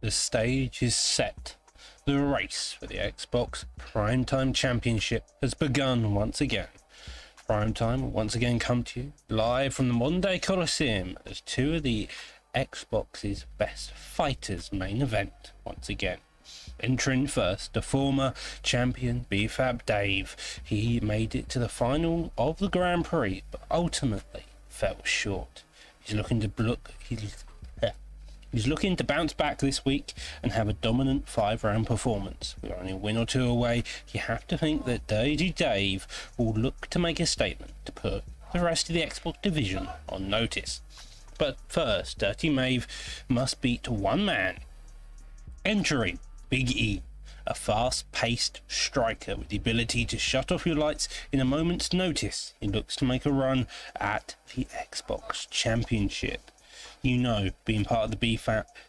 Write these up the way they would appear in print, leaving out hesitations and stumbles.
The stage is set. The race for the Xbox Primetime Championship has begun once again. Primetime will once again come to you live from the modern day Coliseum as two of the Xbox's best fighters main event once again. Entering first, the former champion BFAP Dave. He made it to the final of the Grand Prix, but ultimately fell short. He's looking to bounce back this week and have a dominant 5-round performance. With only a win or two away, you have to think that Dirty Dave will look to make a statement to put the rest of the Xbox division on notice. But first, Dirty Maeve must beat one man. Entering Big E, a fast-paced striker with the ability to shut off your lights in a moment's notice. He looks to make a run at the Xbox Championship. You know, being part of the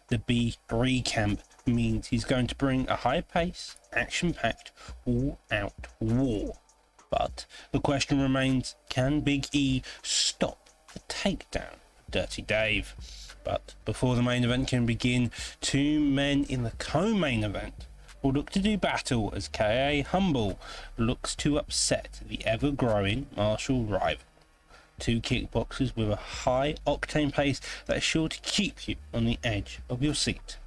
B3 camp means he's going to bring a high-pace, action-packed, all-out war. But the question remains, can Big E stop the takedown of Dirty Dave? But before the main event can begin, two men in the co-main event will look to do battle as K.A. Humble looks to upset the ever-growing Martial rival. Two kickboxers with a high octane pace that is sure to keep you on the edge of your seat.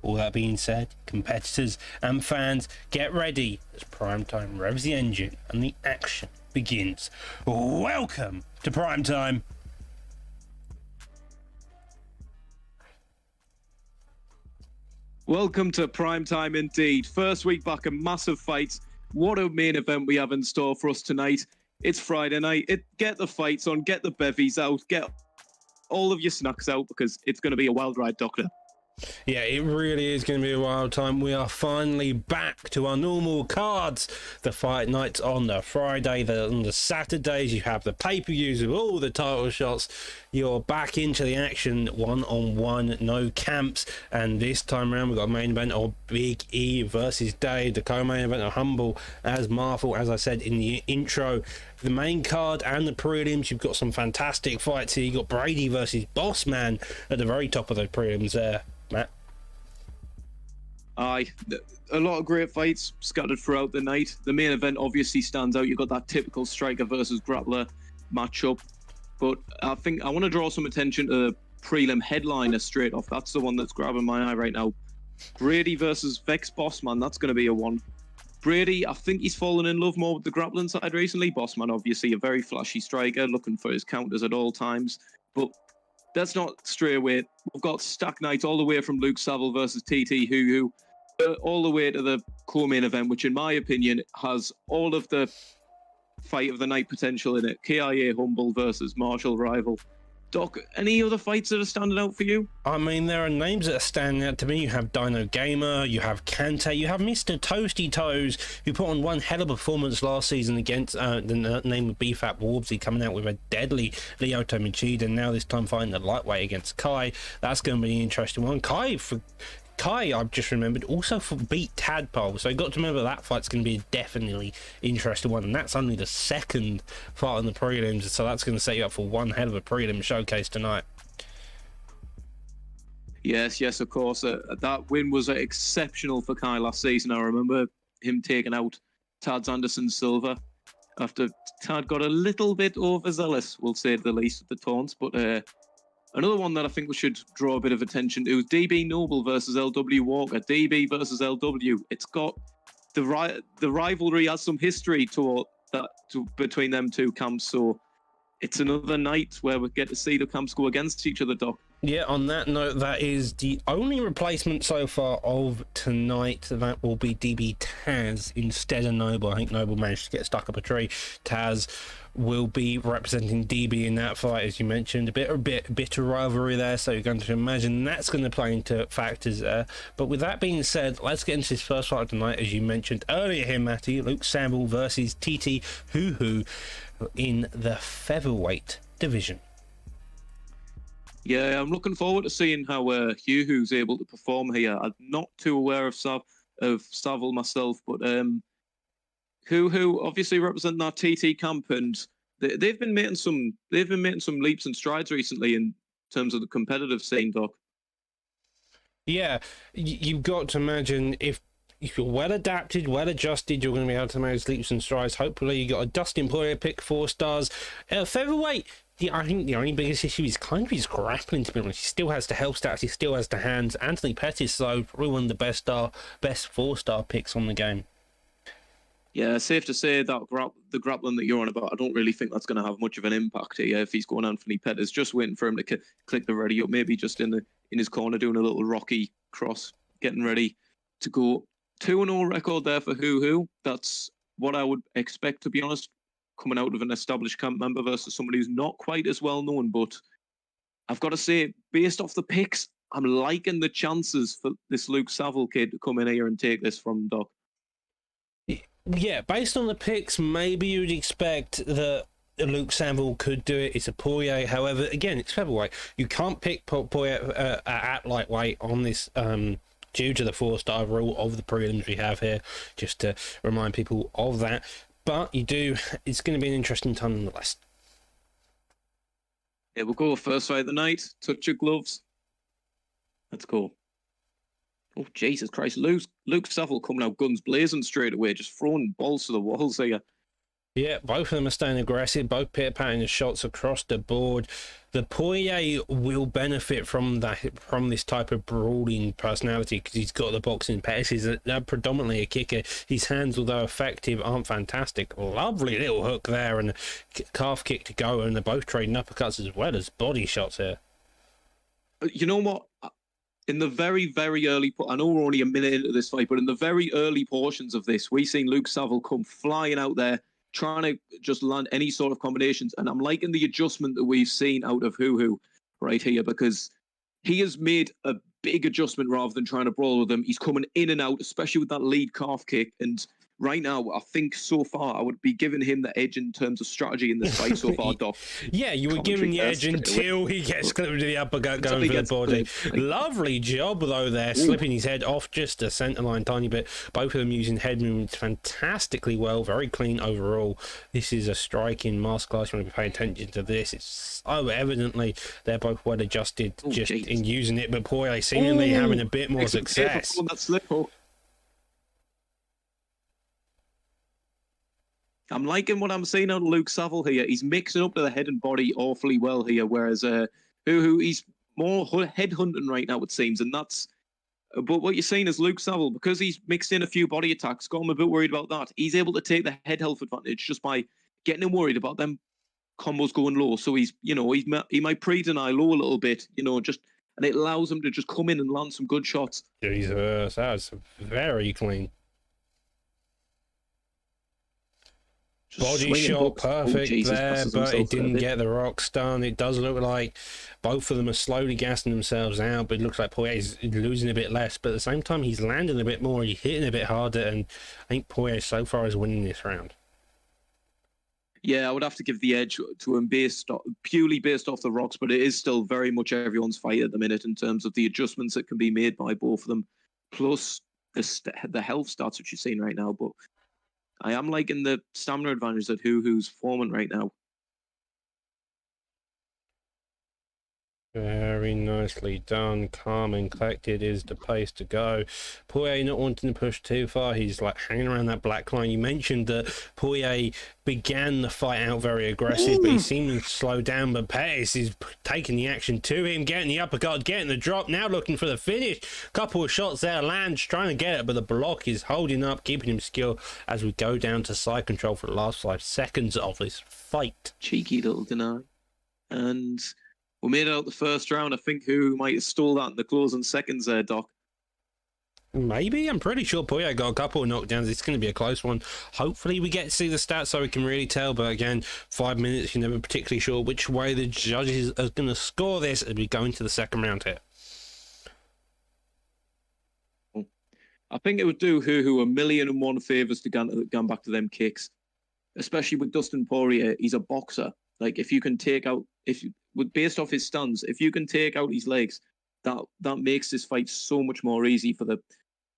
All that being said, competitors and fans, get ready as Primetime revs the engine and the action begins. Welcome to Primetime. Welcome to Primetime indeed. First week back, a massive fight. What a main event we have in store for us tonight. It's Friday night. Get the fights on, get the bevies out, get all of your snacks out because it's going to be a wild ride, Doctor. Yeah, it really is going to be a wild time. We are finally back to our normal cards. The fight nights on the Friday, on the Saturdays, you have the pay-per-views with all the title shots. You're back into the action, one-on-one, no camps. And this time around, we've got a main event of Big E versus Dave, the co-main event of Humble as Marvel, as I said in the intro. The main card and the prelims, you've got some fantastic fights here. You've got Brady versus Bossman at the very top of the prelims there. Matt? Aye, a lot of great fights scattered throughout the night. The main event obviously stands out. You've got that typical striker versus grappler matchup. But I think I want to draw some attention to the prelim headliner straight off. That's the one that's grabbing my eye right now. Brady versus Vex Bossman. That's going to be a one. Brady, I think he's fallen in love more with the grappling side recently. Bossman, obviously, a very flashy striker, looking for his counters at all times. But let's not stray away. We've got stack nights all the way from Luke Saville versus TT Hoo Hoo, all the way to the co-main event, which in my opinion has all of the fight of the night potential in it. KIA Humble versus Martial rival. Doc, any other fights that are standing out for you? I mean, there are names that are standing out to me. You have Dino Gamer, you have Kante, you have Mr. Toasty Toes, who put on one hell of a performance last season against the name of BFAP Warbsy, coming out with a deadly Lyoto Machida, and now this time fighting the lightweight against Kai. That's going to be an interesting one. Kai, I've just remembered, also beat Tadpole, so you've got to remember that fight's going to be a definitely interesting one, and that's only the second fight in the prelims, so that's going to set you up for one hell of a prelim showcase tonight. Yes, of course. That win was exceptional for Kai last season. I remember him taking out Tad Anderson Silva after Tad got a little bit overzealous, we'll say the least, of the taunts, but another one that I think we should draw a bit of attention to is DB Noble versus LW Walker. DB versus LW. It's got the rivalry has some history between them two camps. So it's another night where we get to see the camps go against each other, Doc. Yeah, on that note, that is the only replacement so far of tonight. That will be DB Taz instead of Noble. I think Noble managed to get stuck up a tree. Taz will be representing DB in that fight, as you mentioned. A bit of rivalry there, so you're going to imagine that's going to play into factors there. But with that being said, let's get into this first fight of tonight, as you mentioned earlier here, Matty. Luke Saville versus TT Hoo Hoo in the featherweight division. Yeah, I'm looking forward to seeing how Hugh Who's able to perform here. I'm not too aware of Saville myself, but who obviously represent that TT camp, and they've been making some leaps and strides recently in terms of the competitive scene, Doc. Yeah, you've got to imagine if you're well adapted, well adjusted, you're going to be able to manage leaps and strides. Hopefully, you got a Dustin Poirier pick 4 stars. Featherweight. I think the only biggest issue is kind of his grappling. To be honest, he still has the health stats, he still has the hands. Anthony Pettis, though, probably one of the best 4-star picks on the game. Yeah, safe to say that the grappling that you're on about, I don't really think that's going to have much of an impact here. If he's going Anthony Pettis, just waiting for him to click the ready up, maybe just in his corner doing a little Rocky cross, getting ready to go. 2-0 record there for Who. That's what I would expect, to be honest, coming out of an established camp member versus somebody who's not quite as well known. But I've got to say, based off the picks, I'm liking the chances for this Luke Saville kid to come in here and take this from Doc. Yeah, based on the picks, maybe you'd expect that Luke Saville could do it. It's a Poirier. However, again, it's featherweight. You can't pick Poirier at lightweight on this due to the 4-star rule of the prelims we have here, just to remind people of that. But you do, it's going to be an interesting time nonetheless. Yeah, we'll go first fight of the night. Touch your gloves. Let's go. Oh, Jesus Christ. Luke Saville coming out guns blazing straight away, just throwing balls to the walls here. Yeah, both of them are staying aggressive, both pit-patting the shots across the board. The Poirier will benefit from this type of brawling personality because he's got the boxing. Pettis is predominantly a kicker. His hands, although effective, aren't fantastic. Lovely little hook there and a calf kick to go, and they're both trading uppercuts as well as body shots here. You know what? In the very, very early, I know we're only a minute into this fight, but in the very early portions of this, we've seen Luke Saville come flying out there, trying to just land any sort of combinations. And I'm liking the adjustment that we've seen out of Who right here, because he has made a big adjustment rather than trying to brawl with him. He's coming in and out, especially with that lead calf kick. And right now, I think so far I would be giving him the edge in terms of strategy in this fight so far, Doc. Yeah, you would give him the edge until he gets clipped with the uppercut going for the body. Lovely job, though, there, slipping his head off just a centre line tiny bit. Both of them using head movements fantastically well, very clean overall. This is a striking masterclass. You want to be paying attention to this. It's so evidently they're both well adjusted in using it, but Poirier seemingly having a bit more success. That slip hook. I'm liking what I'm seeing out of Luke Saville here. He's mixing up to the head and body awfully well here, whereas Who he's more head hunting right now, it seems, and that's. But what you're saying is Luke Saville, because he's mixed in a few body attacks, got him a bit worried about that. He's able to take the head health advantage just by getting him worried about them combos going low. So he might pre-deny low a little bit, and it allows him to just come in and land some good shots. Jesus, that's very clean. Body shot perfect there, but it didn't get the rocks done. It does look like both of them are slowly gassing themselves out, but it looks like Poirier's losing a bit less, but at the same time he's landing a bit more, he's hitting a bit harder, and I think Poirier so far is winning this round. Yeah, I would have to give the edge to him purely based off the rocks, but it is still very much everyone's fight at the minute in terms of the adjustments that can be made by both of them, plus the health stats which you're seeing right now. But I am liking the stamina advantage that Who's forming right now. Very nicely done. Calm and collected is the place to go. Poirier not wanting to push too far. He's like hanging around that black line. You mentioned that Poirier began the fight out very aggressive, but he seemed to slow down. But Pettis is taking the action to him, getting the uppercut, getting the drop, now looking for the finish. Couple of shots there, Lange trying to get it, but the block is holding up, keeping him secure as we go down to side control for the last 5 seconds of this fight. Cheeky little deny. And we made it out the first round. I think Who might have stole that in the closing seconds there, Doc. Maybe. I'm pretty sure Poirier got a couple of knockdowns. It's going to be a close one. Hopefully we get to see the stats so we can really tell. But again, 5 minutes, you're never particularly sure which way the judges are going to score this as we go into the second round here. I think it would do Who 1,000,001 favours to go back to them kicks. Especially with Dustin Poirier, he's a boxer. Like, if you can take out... based off his stance, if you can take out his legs, that makes this fight so much more easy for the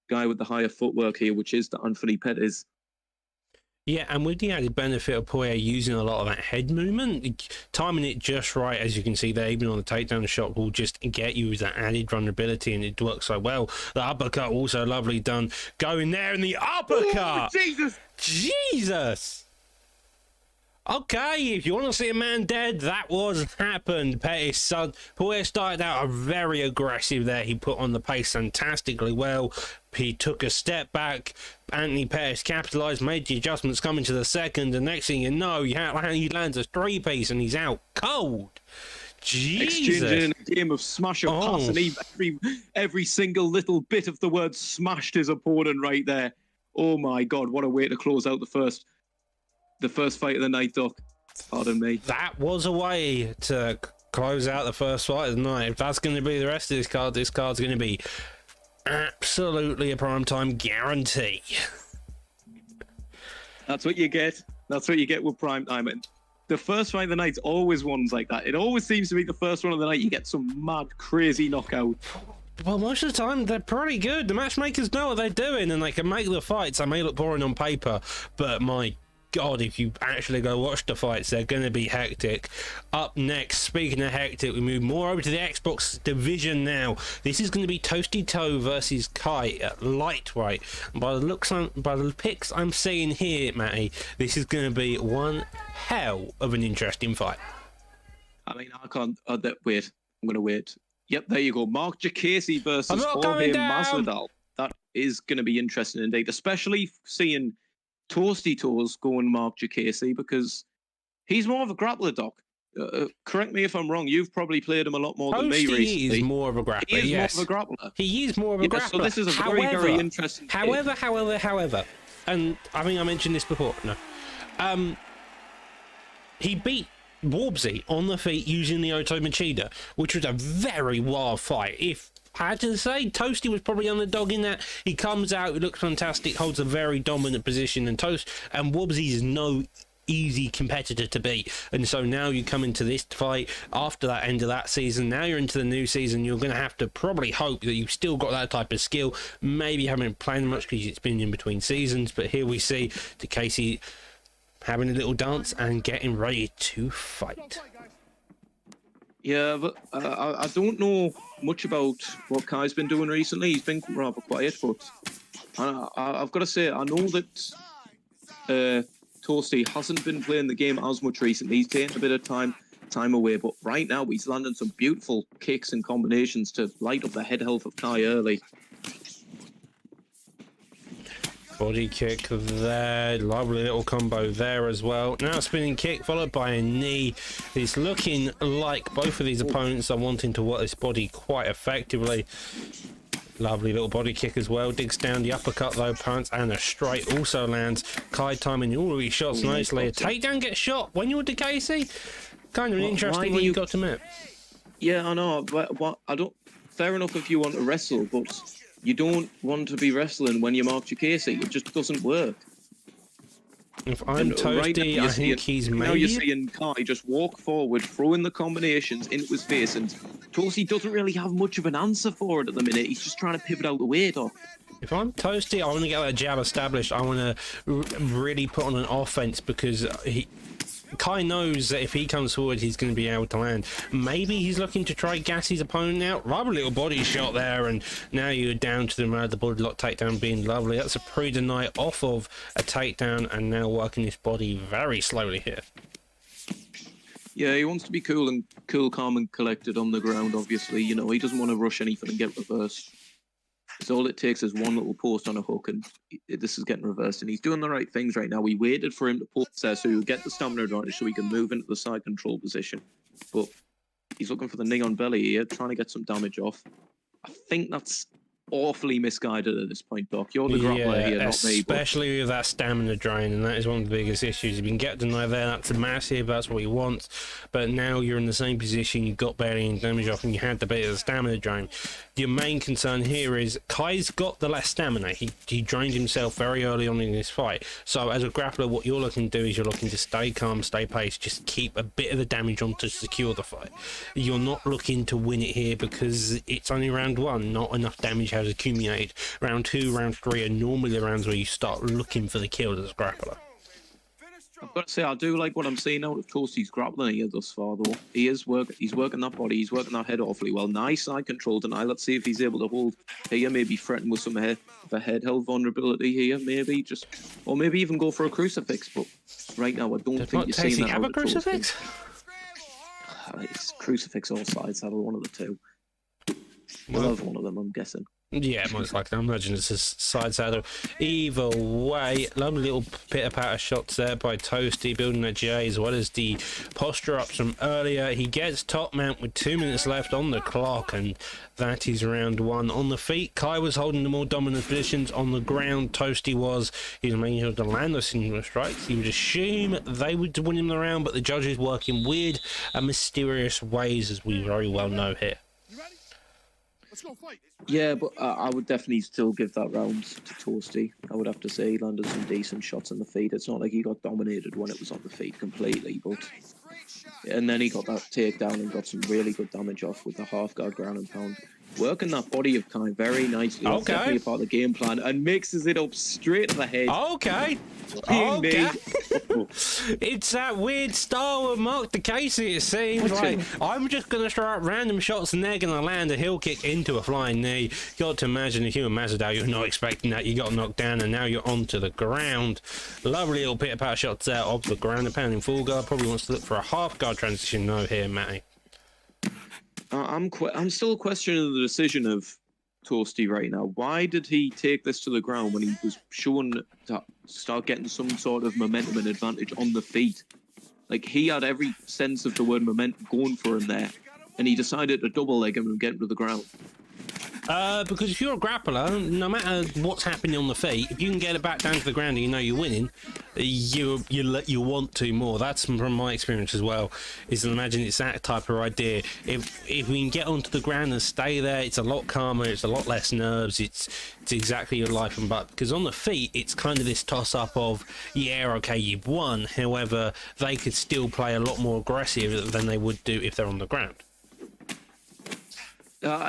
guy with the higher footwork here, which is the Anthony Pettis. Yeah, and with the added benefit of Poirier using a lot of that head movement, timing it just right, as you can see there, even on the takedown shot, will just get you with that added vulnerability, and it works so well. The uppercut also lovely done. Going there in the uppercut! Oh, Jesus! Okay, if you want to see a man dead, that was happened. Pettis' son, Poirier started out very aggressive there. He put on the pace fantastically well. He took a step back. Anthony Pettis capitalized, made the adjustments coming to the second, and next thing you know, he lands a three-piece and he's out cold. Jesus. Exchanging a game of smash or pass, and every single little bit of the word smashed his opponent right there. Oh my God, what a way to close out the first fight of the night, Doc. Pardon me. That was a way to close out the first fight of the night. If that's going to be the rest of this card's going to be absolutely a primetime guarantee. That's what you get. That's what you get with primetime. And the first fight of the night's always ones like that. It always seems to be the first one of the night you get some mad, crazy knockout. Well, most of the time, they're pretty good. The matchmakers know what they're doing, and they can make the fights. They may look boring on paper, but my God, if you actually go watch the fights, they're going to be hectic. Up next, speaking of hectic, we move more over to the Xbox division now. This is going to be Toasty Toe versus Kai at lightweight. And by the picks I'm seeing here, Matty, this is going to be one hell of an interesting fight. I mean, I can't. Wait, I'm going to wait. Yep, there you go. Mark Diakiese versus Jorge Masvidal. That is going to be interesting indeed, especially seeing Toasty Toes going Mark Diakiese, because he's more of a grappler, Doc. Correct me if I'm wrong. You've probably played him a lot more than me recently. He is more of a grappler. He is more of a grappler. He is more of a grappler. So this is a very interesting. However, and I think I mentioned this before. No, he beat Warbsy on the feet using the Oto Machida, which was a very wild fight. If I had to say, Toasty was probably underdog in that. He comes out, he looks fantastic, holds a very dominant position, and Warbsy is no easy competitor to beat. And so now you come into this fight after that end of that season. Now you're into the new season. You're going to have to probably hope that you've still got that type of skill. Maybe you haven't been playing much because it's been in between seasons, but here we see Diakiese having a little dance and getting ready to fight. Yeah, but I don't know much about what Kai's been doing recently. He's been rather quiet, but I've got to say, I know that Toasty hasn't been playing the game as much recently. He's taken a bit of time away, but right now he's landing some beautiful kicks and combinations to light up the head health of Kai early. Body kick there, lovely little combo there as well. Now spinning kick followed by a knee. It's looking like both of these opponents are wanting to work this body quite effectively. Lovely little body kick as well. Digs down the uppercut though, punch, and a straight also lands. Kai timing all of his shots nicely. A takedown gets shot when you're Diakiese. Kind of an interesting one, you got to admit. Yeah, I know, but I don't. Fair enough if you want to wrestle, but you don't want to be wrestling when you're Mark Diakiese. It just doesn't work. If I'm Toasty, I think he's made. Now you're seeing Kai just walk forward, throwing the combinations into his face, and Toasty doesn't really have much of an answer for it at the minute. He's just trying to pivot out the way, though. If I'm Toasty, I want to get that jab established. I want to really put on an offense, because Kai knows that if he comes forward, he's going to be able to land. Maybe he's looking to try gas his opponent out. Rather little body shot there, and now you're down to the body lock takedown being lovely. That's a pre-deny off of a takedown, and now working this body very slowly here. Yeah, he wants to be cool, calm, and collected on the ground, obviously. You know, he doesn't want to rush anything and get reversed. So all it takes is one little post on a hook, and this is getting reversed. And he's doing the right things right now. We waited for him to post there so he'll get the stamina advantage so he can move into the side control position. But he's looking for the knee on belly here, trying to get some damage off. I think that's awfully misguided at this point, Doc. You're the grappler here, not me. Especially with that stamina drain, and that is one of the biggest issues. You can get denied there, that's massive, that's what he wants. But now you're in the same position, you got barely any damage off, and you had the bit of the stamina drain. Your main concern here is Kai's got the less stamina. He drained himself very early on in this fight. So as a grappler, what you're looking to do is you're looking to stay calm, stay paced, just keep a bit of the damage on to secure the fight. You're not looking to win it here because it's only round one, not enough damage has accumulated. Round two, round three are normally the rounds where you start looking for the kill as a grappler. I've got to say, I do like what I'm seeing out of Toasty's grappling here thus far, though. He's working that body, he's working that head awfully well. Nice side control tonight. Let's see if he's able to hold here, maybe threaten with some head held vulnerability here, maybe just, or maybe even go for a crucifix. But right now, I don't think you're seeing that. Have a crucifix? It's crucifix or side saddle, one of the two. We'll have one of them, I'm guessing. Yeah, most likely. I imagine it's a side saddle. Either way, lovely little pitter-patter shots there by Toasty, building a J, as well as the posture ups from earlier. He gets top mount with 2 minutes left on the clock, and that is round 1. On the feet, Kai was holding the more dominant positions. On the ground, Toasty was. He was making sure to land those single strikes. You would assume they would win him the round, but the judges work in weird and mysterious ways, as we very well know here. Yeah, but I would definitely still give that round to Toasty. I would have to say he landed some decent shots on the feet. It's not like he got dominated when it was on the feet completely, but and then he got that takedown and got some really good damage off with the half guard ground and pound. Working that body of Kai very nicely. That's definitely a part of the game plan, and mixes it up straight to the head. Okay. Okay. It's that weird style of Mark DeCasey, it seems. Like, I'm just going to throw out random shots and they're going to land a heel kick into a flying knee. You got to imagine if you're Masvidal, you're not expecting that. You got knocked down and now you're onto the ground. Lovely little pitter-patter shots there off the ground. A pounding full guard. Probably wants to look for a half guard transition no here, Matty. I'm still questioning the decision of Toasty right now. Why did he take this to the ground when he was shown to start getting some sort of momentum and advantage on the feet? Like, he had every sense of the word momentum going for him there, and he decided to double leg him and get him to the ground. Because if you're a grappler, no matter what's happening on the feet, if you can get it back down to the ground and you know you're winning, you want to more. That's from my experience as well. Is to imagine it's that type of idea. If we can get onto the ground and stay there, it's a lot calmer. It's a lot less nerves. It's exactly your life and butt. Because on the feet, it's kind of this toss up of okay, you've won. However, they could still play a lot more aggressive than they would do if they're on the ground.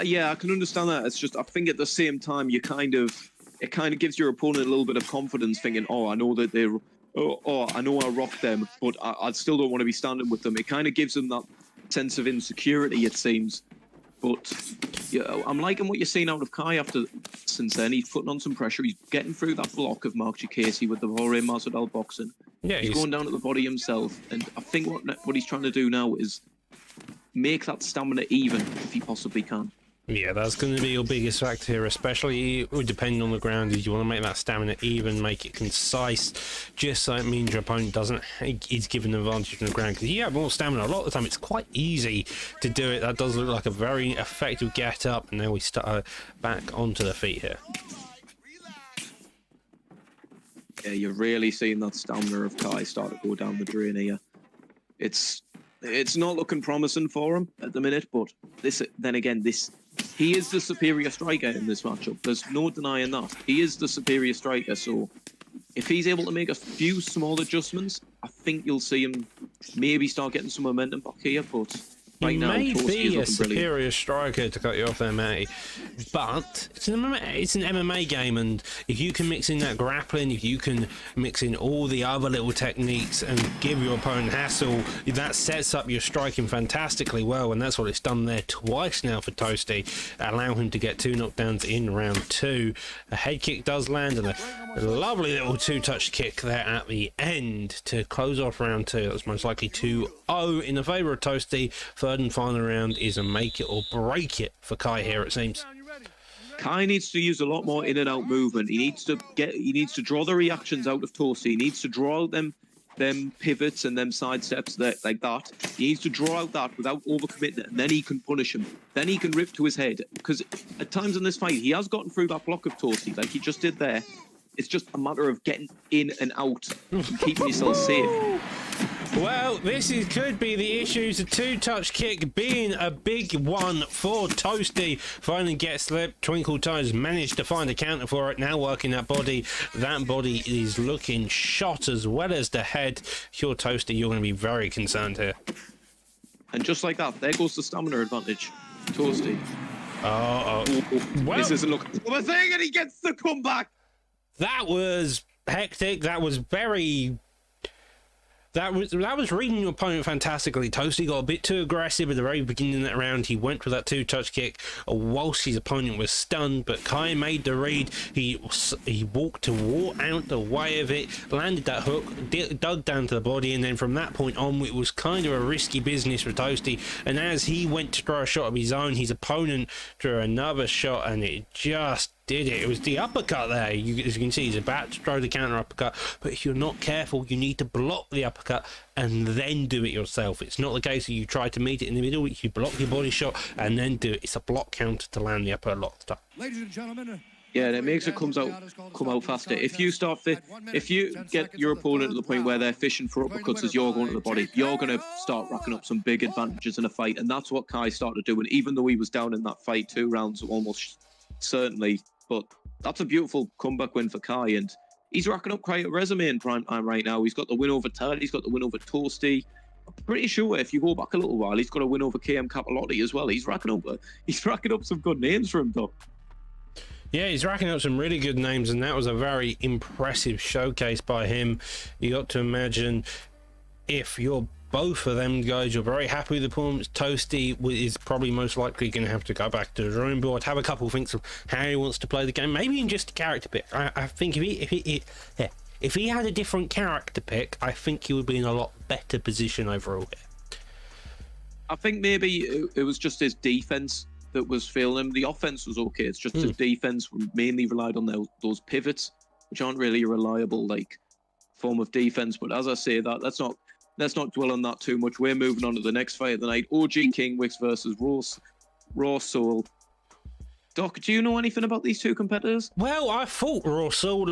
Yeah, I can understand that. It's just, I think at the same time, it kind of gives your opponent a little bit of confidence, thinking, I know that I know I rocked them, but I still don't want to be standing with them. It kind of gives them that sense of insecurity, it seems. But yeah, I'm liking what you're seeing out of Kai since then. He's putting on some pressure. He's getting through that block of Mark DeCasey with the Jorge Masvidal boxing. Yeah, he's going down to the body himself. And I think what he's trying to do now is make that stamina even if he possibly can. Yeah, that's going to be your biggest factor here, especially depending on the ground. You want to make that stamina even, make it concise, just so it means your opponent is given an advantage on the ground. Because you have more stamina, a lot of the time it's quite easy to do it. That does look like a very effective get up, and now we start back onto the feet here. Yeah, you're really seeing that stamina of Kai start to go down the drain here. It's not looking promising for him at the minute, but he is the superior striker in this matchup. There's no denying that. He is the superior striker, so if he's able to make a few small adjustments, I think you'll see him maybe start getting some momentum back here, but right now, he may be a superior brilliant striker, to cut you off there, Matty, but it's an MMA game, and if you can mix in that grappling, if you can mix in all the other little techniques and give your opponent hassle, that sets up your striking fantastically well, and that's what it's done there twice now for Toasty, allow him to get 2 knockdowns in round 2. A head kick does land, and a lovely little 2-touch kick there at the end to close off round 2. That's most likely 2-0 in the favour of Toasty. Third and final round is a make it or break it for Kai here, it seems. Kai needs to use a lot more in and out movement. He needs to draw the reactions out of Toasty. He needs to draw out them pivots and them side steps like that. He needs to draw out that without overcommitting, and then he can punish him. Then he can rip to his head. Because at times in this fight, he has gotten through that block of Toasty, like he just did there. It's just a matter of getting in and out and keeping yourself safe. Well, could be the issues. A 2-touch kick being a big one for Toasty. Finally gets slipped. Twinkle Toes managed to find a counter for it. Now working that body. That body is looking shot as well as the head. If you're Toasty, you're going to be very concerned here. And just like that, there goes the stamina advantage. Toasty. Well, this isn't looking for a thing, and he gets the comeback. That was hectic. That was very... That was reading your opponent fantastically. Toasty got a bit too aggressive at the very beginning of that round. He went for that 2-touch kick whilst his opponent was stunned, but Kai made the read. He walked to walk out the way of it, landed that hook, dug down to the body, and then from that point on, it was kind of a risky business for Toasty. And as he went to throw a shot of his own, his opponent threw another shot, and it just did it. It was the uppercut there. As you can see, he's about to throw the counter uppercut, but if you're not careful, you need to block the uppercut and then do it yourself. It's not the case that you try to meet it in the middle. You block your body shot and then do it. It's a block counter to land the upper a lot of the time. Ladies and gentlemen. Yeah, and it makes it come out faster. If you get your opponent to the point where they're fishing for uppercuts as you're going to the body, you're going to start racking up some big advantages in a fight, and that's what Kai started doing. Even though he was down in that fight 2 rounds, almost certainly. But that's a beautiful comeback win for Kai, and he's racking up quite a resume in prime time right now. He's got the win over Tad, he's got the win over Toasty. I'm pretty sure if you go back a little while, he's got a win over KM Capalotti as well. He's racking up some good names for him, though. Yeah, he's racking up some really good names, and that was a very impressive showcase by him. You got to imagine, if you're both of them guys, you're very happy with the performance. Toasty is probably most likely going to have to go back to the drawing board, have a couple of thinks of how he wants to play the game, maybe in just a character pick. I think if he had a different character pick, I think he would be in a lot better position overall here. I think maybe it was just his defense that was failing him. The offense was okay. It's just his defense mainly relied on those pivots, which aren't really a reliable form of defense. But as I say, let's not dwell on that too much. We're moving on to the next fight of the night. OG Kingwix versus Raw Soul. Doc, do you know anything about these two competitors? Well, I fought Raw Soul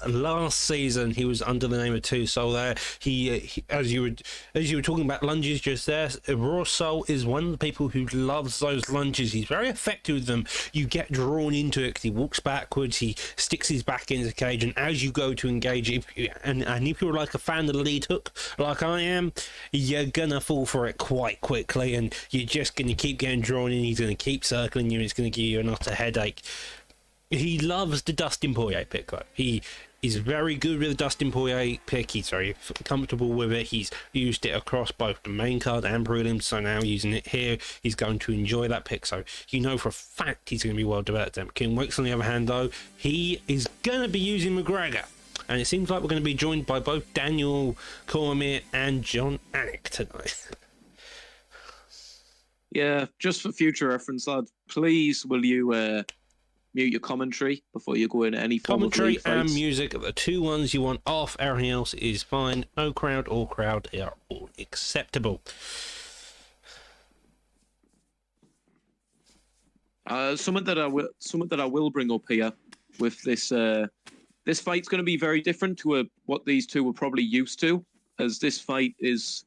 last season. He was under the name of Two Soul there. He as you were talking about lunges just there, Raw Soul is one of the people who loves those lunges. He's very effective with them. You get drawn into it because he walks backwards, he sticks his back into the cage, and as you go to engage, if you're like a fan of the lead hook, like I am, you're gonna fall for it quite quickly, and you're just gonna keep getting drawn in. He's gonna keep circling you, and it's going to give you an utter headache. He loves the Dustin Poirier pick, though. He is very good with the Dustin Poirier pick. He's very comfortable with it. He's used it across both the main card and prelims, so now using it here, he's going to enjoy that pick. So you know for a fact he's going to be well developed. Kingwix, on the other hand, though, he is going to be using McGregor. And it seems like we're going to be joined by both Daniel Cormier and Jon Anik tonight. Yeah, just for future reference, lad, please will you mute your commentary before you go into any form commentary of and music are the two ones you want off. Everything else is fine. No crowd or crowd are all acceptable. Something that I will bring up here with this this fight's going to be very different to what these two were probably used to, as this fight is.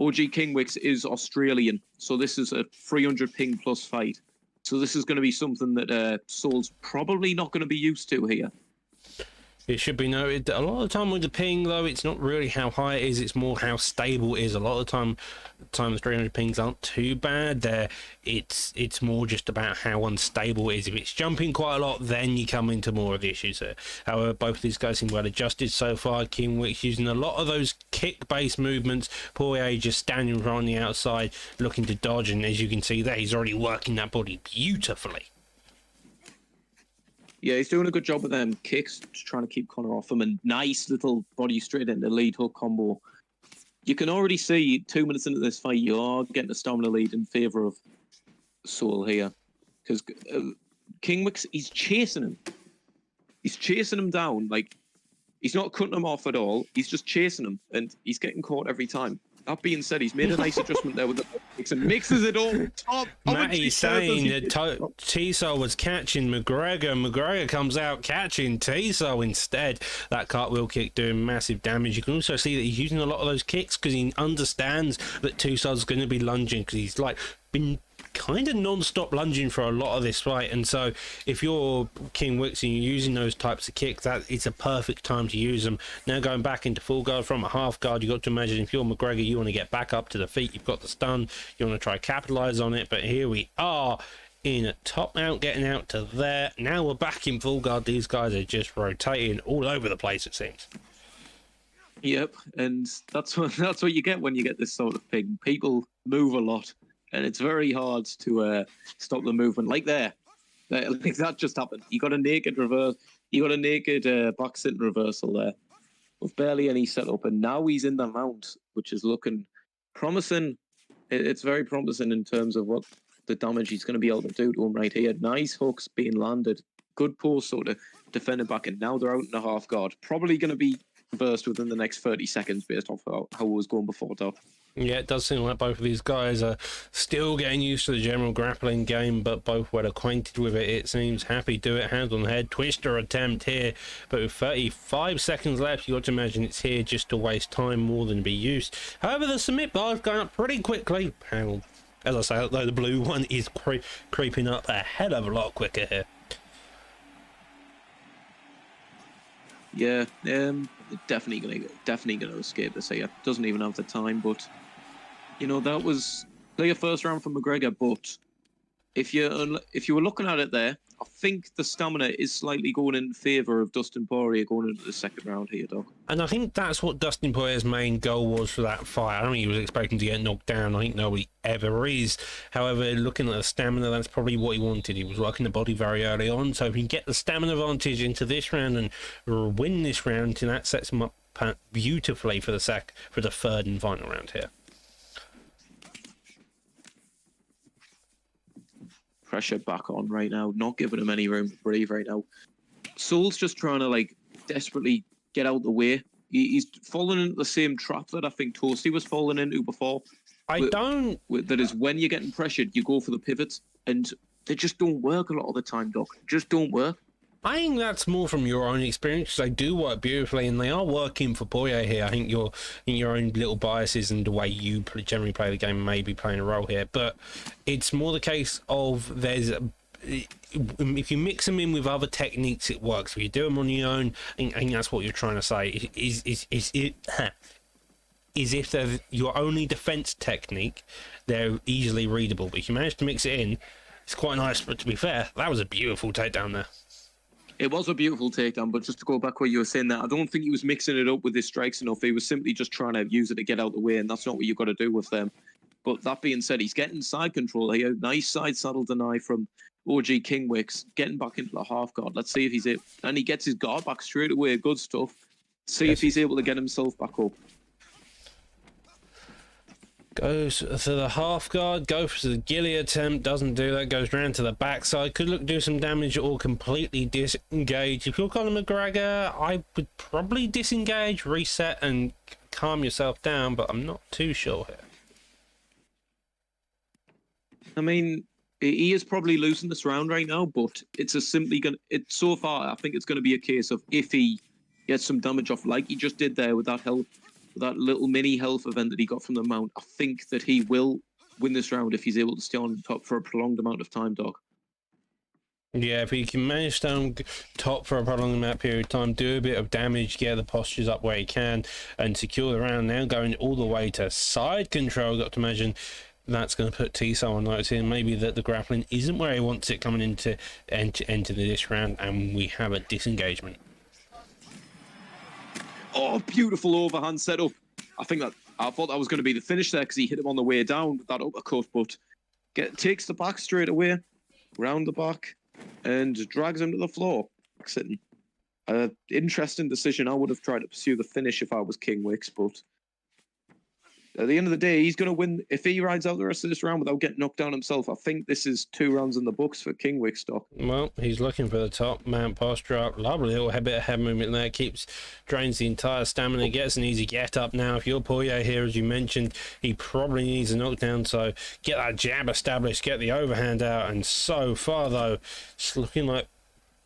OG Kingwix is Australian, so this is a 300 ping plus fight. So this is going to be something that Soul's probably not going to be used to here. It should be noted that a lot of the time with the ping, though, it's not really how high it is, it's more how stable it is. A lot of the time the 300 pings aren't too bad. It's more just about how unstable it is. If it's jumping quite a lot, then you come into more of the issues there. However, both of these guys seem well adjusted so far. Kingwix using a lot of those kick-based movements. Poirier just standing on the outside, looking to dodge, and as you can see there, he's already working that body beautifully. Yeah, he's doing a good job of them kicks, just trying to keep Conor off him, and nice little body straight into lead hook combo. You can already see 2 minutes into this fight, you are getting a stamina lead in favour of Soul here. Because Kingwix, he's chasing him. He's chasing him down. Like, he's not cutting him off at all. He's just chasing him, and he's getting caught every time. That being said, he's made a nice adjustment there with the mix and mixes it all top. Matty's saying that T-Soul was catching McGregor. McGregor comes out catching T-Soul instead. That cartwheel kick doing massive damage. You can also see that he's using a lot of those kicks because he understands that T-Soul's going to be lunging, because he's like been kind of non-stop lunging for a lot of this fight, and so if you're Kingwix and you're using those types of kicks, that it's a perfect time to use them. Now going back into full guard from a half guard, you've got to imagine if you're McGregor, you want to get back up to the feet, you've got the stun, you want to try capitalize on it, but here we are in a top mount, getting out to there. Now we're back in full guard. These guys are just rotating all over the place, it seems. Yep, and that's what you get when you get this sort of thing. People move a lot, and it's very hard to stop the movement. Like there, like that just happened. You got a naked reverse. You got a naked back sitting reversal there, with barely any setup, and now he's in the mount, which is looking promising. It's very promising in terms of what the damage he's going to be able to do to him right here. Nice hooks being landed, good post sort of defending back, and now they're out in the half guard. Probably going to be burst within the next 30 seconds based off how it was going before, though. Yeah, it does seem like both of these guys are still getting used to the general grappling game, but both well acquainted with it, it seems. Happy do it, hand on the head, twister attempt here, but with 35 seconds left, you got to imagine it's here just to waste time more than be used. However, the submit bar is going up pretty quickly. As I say, though, the blue one is creeping up a hell of a lot quicker here. Yeah, definitely gonna escape this here. Doesn't even have the time, but that was clear first round for McGregor. But if you were looking at it there, I think the stamina is slightly going in favour of Dustin Poirier going into the second round here, Doc. And I think that's what Dustin Poirier's main goal was for that fight. I don't think he was expecting to get knocked down. I think nobody ever is. However, looking at the stamina, that's probably what he wanted. He was working the body very early on. So if he can get the stamina advantage into this round and win this round, then that sets him up beautifully for the third and final round here. Pressure back on right now, not giving him any room to breathe right now. Saul's just trying to desperately get out the way. He's fallen into the same trap that I think Toasty was falling into before. That is when you're getting pressured, you go for the pivots, and they just don't work a lot of the time, Doc. Just don't work. I think that's more from your own experience. They do work beautifully, and they are working for Poirier here. I think your own little biases and the way you generally play the game may be playing a role here, but it's more the case of if you mix them in with other techniques, it works. If you do them on your own, I think that's what you're trying to say. Is if they're your only defense technique, they're easily readable. But if you manage to mix it in, it's quite nice. But to be fair, that was a beautiful takedown there. It was a beautiful takedown, but just to go back where you were saying that, I don't think he was mixing it up with his strikes enough. He was simply just trying to use it to get out the way, and that's not what you've got to do with them. But that being said, he's getting side control here. Nice side saddle deny from OG Kingwicks, getting back into the half guard. Let's see if he's able. And he gets his guard back straight away. Good stuff. See if he's able to get himself back up. Goes to the half guard, goes to the ghillie attempt, doesn't do that, goes round to the backside, could look do some damage or completely disengage. If you're Conor McGregor, I would probably disengage, reset and calm yourself down, but I'm not too sure here. I mean, he is probably losing this round right now, but so far, I think it's going to be a case of if he gets some damage off like he just did there with that health, that little mini health event that he got from the mount, I think that he will win this round if he's able to stay on top for a prolonged amount of time, Doc. Yeah, if he can manage to stay on top for a prolonged amount of period of time, do a bit of damage, get the postures up where he can, and secure the round. Now going all the way to side control, got to imagine that's going to put Tissot on notice here. Maybe that the grappling isn't where he wants it coming into this round, and we have a disengagement. Oh, beautiful overhand setup. I thought that was going to be the finish there because he hit him on the way down with that uppercut, but takes the back straight away, round the back, and drags him to the floor. Sitting. Interesting decision. I would have tried to pursue the finish if I was Kingwicks, but at the end of the day, he's going to win. If he rides out the rest of this round without getting knocked down himself, I think this is 2 rounds in the books for Kingwicks, Doc. Well, he's looking for the top, mount posture up. Lovely little bit of head movement there. Drains the entire stamina, gets an easy get up now. If you're Poirier here, as you mentioned, he probably needs a knockdown, so get that jab established, get the overhand out, and so far, though, it's looking like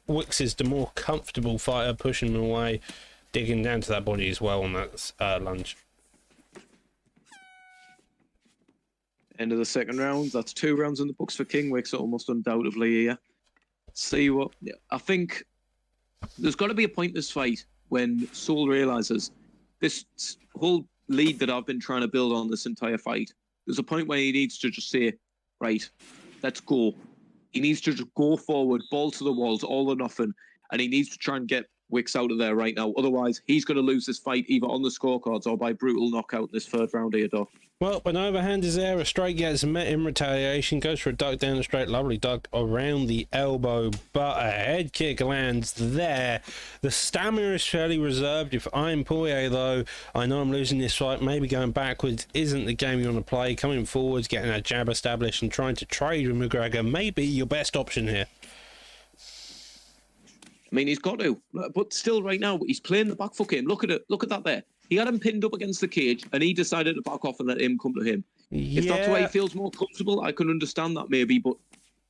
Wicks is the more comfortable fighter, pushing him away, digging down to that body as well on that lunge. End of the second round. That's 2 rounds in the books for Kingwicks, almost undoubtedly here. See what I think. There's got to be a point in this fight when Saul realizes this whole lead that I've been trying to build on this entire fight. There's a point where he needs to just say, right, let's go. He needs to just go forward, ball to the walls, all or nothing, and he needs to try and get Wicks out of there right now. Otherwise, he's going to lose this fight either on the scorecards or by brutal knockout in this third round here, Doc. Well, an overhand is there. A straight gets met in retaliation. Goes for a duck down the straight. Lovely duck around the elbow. But a head kick lands there. The stamina is fairly reserved. If I'm Poirier, though, I know I'm losing this fight. Maybe going backwards isn't the game you want to play. Coming forwards, getting a jab established and trying to trade with McGregor may be your best option here. I mean, he's got to. But still, right now, he's playing the back foot game. Look at it. Look at that there. He had him pinned up against the cage, and he decided to back off and let him come to him. If that's why he feels more comfortable, I can understand that maybe, but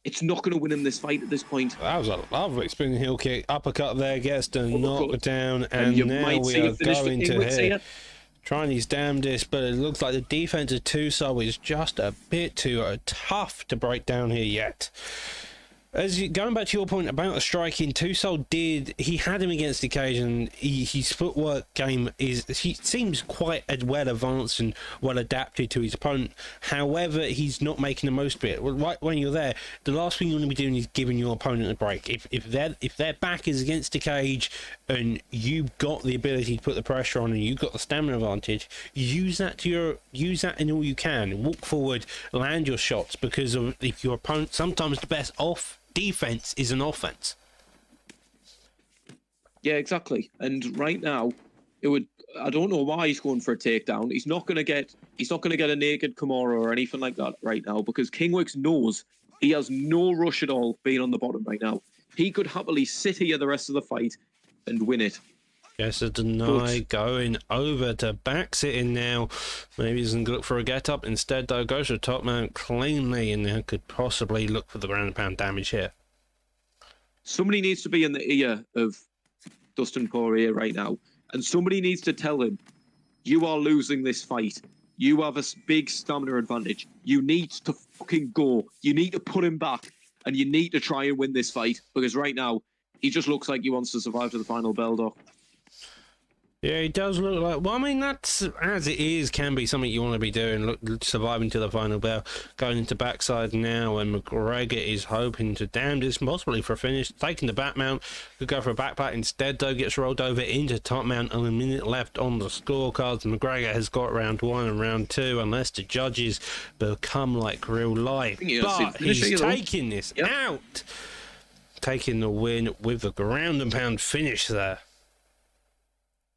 it's not going to win him this fight at this point. That was a lovely spinning heel kick. Uppercut there, gets to knock down, and now we are going to hit. Trying his damnedest, but it looks like the defense of Tussauds is just a bit too tough to break down here yet. Going back to your point about the striking, Tussauds he had him against the cage, and his footwork game he seems quite well advanced and well adapted to his opponent. However, he's not making the most of it. Right when you're there, the last thing you want to be doing is giving your opponent a break. If their back is against the cage and you've got the ability to put the pressure on and you've got the stamina advantage, use that in all you can. Walk forward, land your shots, because if your opponent, sometimes the best defense is an offense. Yeah, exactly. And right now, I don't know why he's going for a takedown. He's not going to get a naked Kimura or anything like that right now, because King Wicks knows he has no rush at all being on the bottom right now. He could happily sit here the rest of the fight and win it. Yes, a deny going over to back sitting now. Maybe he's going to look for a get up. Instead, though, goes to top mount cleanly, and then could possibly look for the ground and pound damage here. Somebody needs to be in the ear of Dustin Poirier right now, and somebody needs to tell him, you are losing this fight. You have a big stamina advantage. You need to fucking go. You need to put him back, and you need to try and win this fight, because right now, he just looks like he wants to survive to the final bell, Doc. Yeah, he does look like... Well, I mean, that's, as it is, can be something you want to be doing, surviving to the final bell. Going into backside now, and McGregor is hoping to damn this, possibly for a finish. Taking the back mount, could go for a back pat. Instead, though, gets rolled over into top mount, and a minute left on the scorecards. McGregor has got round 1 and round 2, unless the judges become like real life. But he's taking this out. Taking the win with the ground and pound finish there.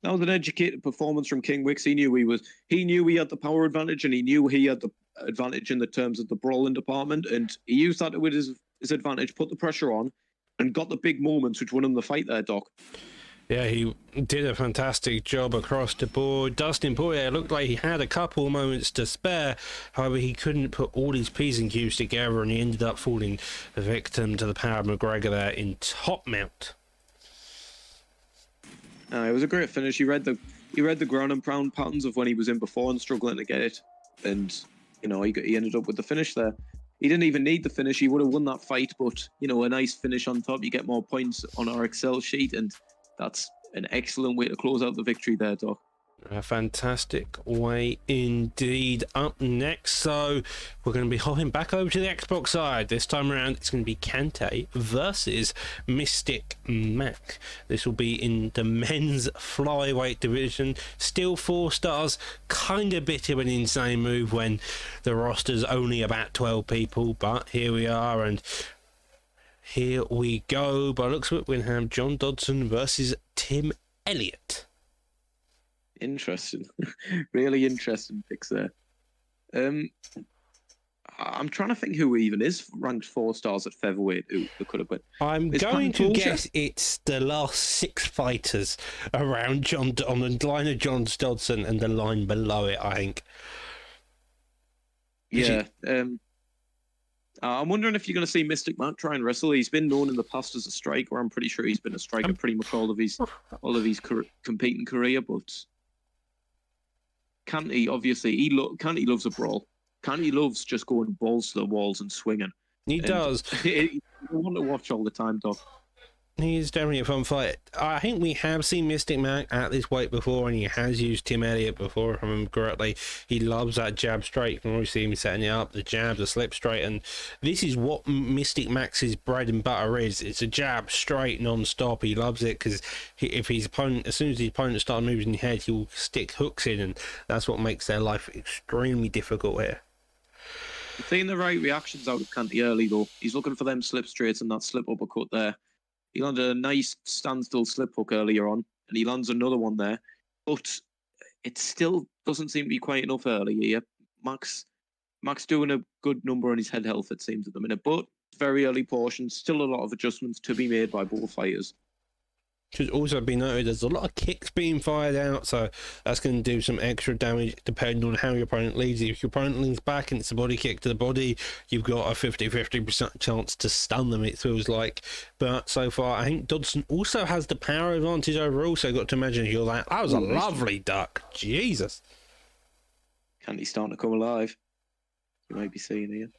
That was an educated performance from King Wicks. He knew he had the power advantage, and he knew he had the advantage in the terms of the brawling department, and he used that with his advantage, put the pressure on, and got the big moments which won him the fight there, Doc. Yeah, he did a fantastic job across the board. Dustin Poirier looked like he had a couple moments to spare. However, he couldn't put all his P's and Q's together, and he ended up falling victim to the power of McGregor there in top mount. It was a great finish. He read the ground and pound patterns of when he was in before and struggling to get it, and he ended up with the finish there. He didn't even need the finish. He would have won that fight, but a nice finish on top. You get more points on our Excel sheet, and that's an excellent way to close out the victory there, Doc. A fantastic way indeed. Up next, so we're going to be hopping back over to the Xbox side. This time around, it's going to be Kante versus Mystic Mac. This will be in the men's flyweight division. Still 4 stars. Kind of bit of an insane move when the roster's only about 12 people, but here we are, and here we go. By the looks of it, we're going to have John Dodson versus Tim Elliott. Interesting. Really interesting picks there. I'm trying to think who even is ranked 4 stars at featherweight who could have been. I'm going to guess it's the last 6 fighters around on the line of John Dodson and the line below it, I think. Yeah. I'm wondering if you're going to see Mystic Mac try and wrestle. He's been known in the past as a striker. I'm pretty sure he's been a striker pretty much all of his competing career, but Kante, obviously, Kante loves a brawl. Kante loves just going balls to the walls and swinging. He does. You want to watch all the time, Doc. He is definitely a fun fight. I think we have seen Mystic Mac at this weight before, and he has used Tim Elliott before, if I remember correctly. He loves that jab straight. You can always see him setting it up, the jab, the slip straight, and this is what Mystic Max's bread and butter is. It's a jab straight non-stop. He loves it because if his opponent, as soon as his opponent starts moving his head, he'll stick hooks in, and that's what makes their life extremely difficult here. Seeing the right reactions out of Canty early, though. He's looking for them slip straights and that slip uppercut there. He landed a nice standstill slip hook earlier on, and he lands another one there. But it still doesn't seem to be quite enough early here. Max doing a good number on his head health, it seems, at the minute. But very early portions, still a lot of adjustments to be made by both fighters. Should also be noted there's a lot of kicks being fired out, so that's going to do some extra damage depending on how your opponent leads. If your opponent leans back and it's a body kick to the body, you've got a 50% chance to stun them, it feels like. But so far, I think Dodson also has the power advantage overall, so you've got to imagine you're that. That was a lovely duck. Jesus. Canty's starting to come alive. You might be seeing here.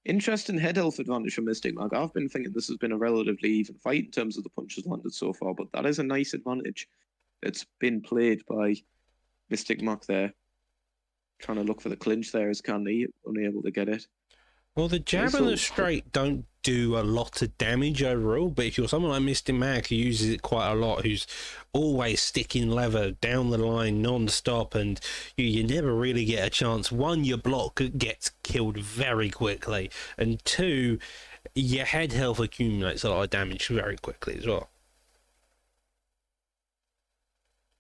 Interesting head health advantage from Mystic Mac. I've been thinking this has been a relatively even fight in terms of the punches landed so far, but that is a nice advantage that's been played by Mystic Mac there. Trying to look for the clinch there as Canty, unable to get it. Well, the jab and the straight don't do a lot of damage overall, but if you're someone like Mystic Mac who uses it quite a lot, who's always sticking leather down the line non-stop, and you never really get a chance. One, your block gets killed very quickly, and two, your head health accumulates a lot of damage very quickly as well.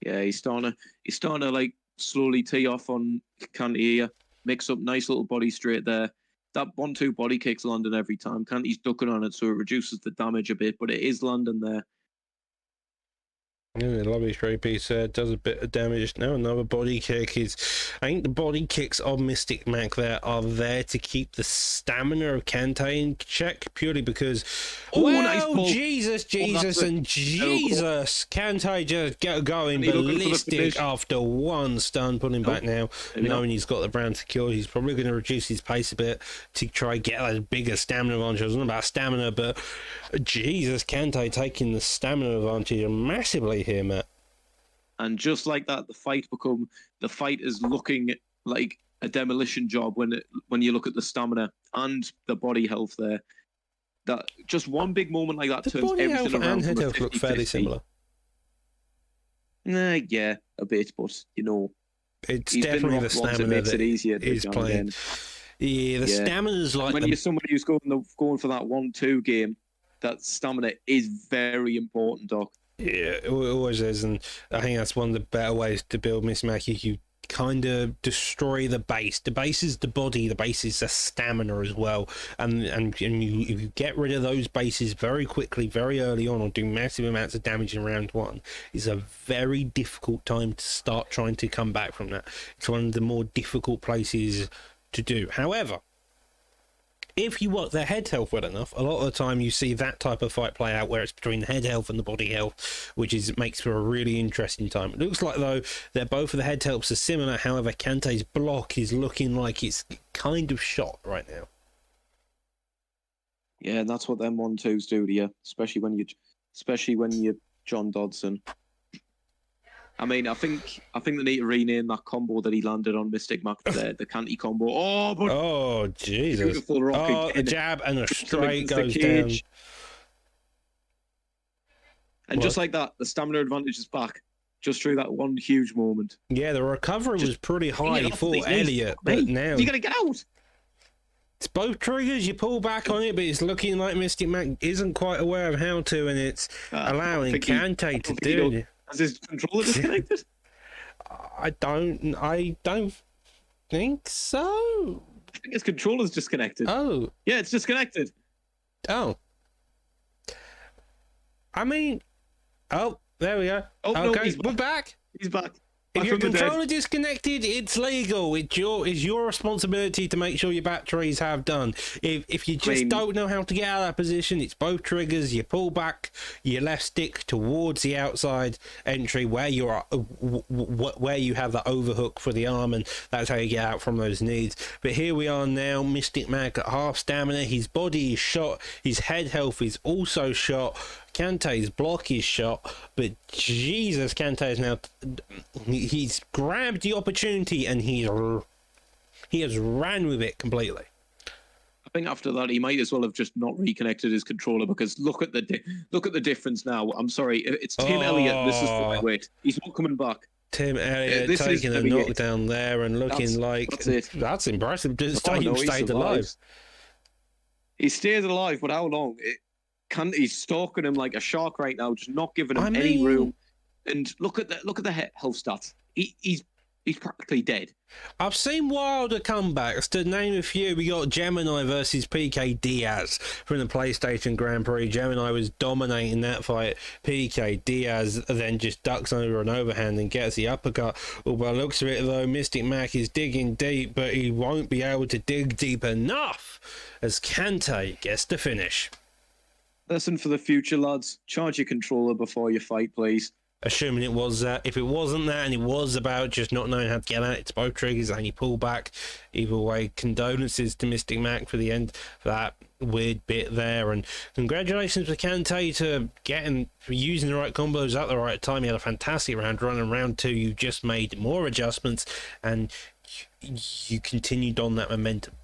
Yeah, he's starting to like slowly tee off on Canty here. Mix up nice little body straight there. That 1-2 body kick's landing every time. Canty's ducking on it, so it reduces the damage a bit, but it is landing there. Yeah, lovely straight piece there, does a bit of damage. Now another body kick is... I think the body kicks of Mystic Mac there are there to keep the stamina of Kante in check, purely because... Oh, well, nice Jesus, and Jesus! Kante just going ballistic after one stun, putting him back now. Knowing he's got the round secured, he's probably going to reduce his pace a bit to try and get a bigger stamina advantage. It wasn't about stamina, but Jesus, Kante taking the stamina advantage massively here, Matt. And just like that, the fight is looking like a demolition job when you look at the stamina and the body health there. That just one big moment like that the turns body everything health around. And head health look fairly similar. Yeah, a bit, but it's definitely the stamina that is playing. Yeah, the stamina's like when you're somebody who's going for that 1-2 game, that stamina is very important, Doc. Yeah, it always is, and I think that's one of the better ways to build Miss Mackie. You kind of destroy the base. The base is the body, the base is the stamina as well, and you get rid of those bases very quickly, very early on, or do massive amounts of damage in round one. It's a very difficult time to start trying to come back from that. It's one of the more difficult places to do. However, if you work their head health well enough, a lot of the time you see that type of fight play out where it's between the head health and the body health, which makes for a really interesting time. It looks like, though, both of the head healths are similar. However, Kante's block is looking like it's kind of shot right now. Yeah, and that's what them 1-2s do to you, especially when you're John Dodson. I mean, I think they need to rename that combo that he landed on Mystic Mac there, the Canty combo. Oh, Jesus. Beautiful rock a jab and a straight goes down. And just like that, the stamina advantage is back, just through that one huge moment. Yeah, the recovery was pretty high for Elliott, but now... You gotta get out! It's both triggers, you pull back on it, but it's looking like Mystic Mac isn't quite aware of how to, and it's allowing Kante to do it. Is his controller disconnected? I don't think so. I think his controller's disconnected. Oh. Yeah, it's disconnected. Oh. I mean, there we go. Oh, okay, no, we're back. He's back. If your controller disconnected, it's legal. It's your responsibility to make sure your batteries have done. If you just don't know how to get out of that position, it's both triggers. You pull back your left stick towards the outside entry where you are, where you have the overhook for the arm, and that's how you get out from those knees. But here we are now, Mystic Mac at half stamina. His body is shot. His head health is also shot. Kante's block his shot, but Jesus, Kante is now... He's grabbed the opportunity and he has ran with it completely. I think after that he might as well have just not reconnected his controller, because look at the difference now. I'm sorry, it's Tim Elliott. This is flyweight. He's not coming back. Tim Elliott taking a knockdown there and looking that's impressive. He stayed alive. He stayed alive, but how long? He's stalking him like a shark right now, just not giving him any room. And look at the health stats. He's practically dead. I've seen wilder comebacks. To name a few, we got Gemini versus PK Diaz from the PlayStation Grand Prix. Gemini was dominating that fight. PK Diaz then just ducks over an overhand and gets the uppercut. Well, by the looks of it, though, Mystic Mac is digging deep, but he won't be able to dig deep enough as Kante gets the finish. Lesson for the future, lads. Charge your controller before you fight, please. Assuming it was that. If it wasn't that and it was about just not knowing how to get at its both triggers and you pull back, either way, condolences to Mystic Mac for the end for that weird bit there, and congratulations to Kante for using the right combos at the right time. He had a fantastic round one, and round two you just made more adjustments and you continued on that momentum.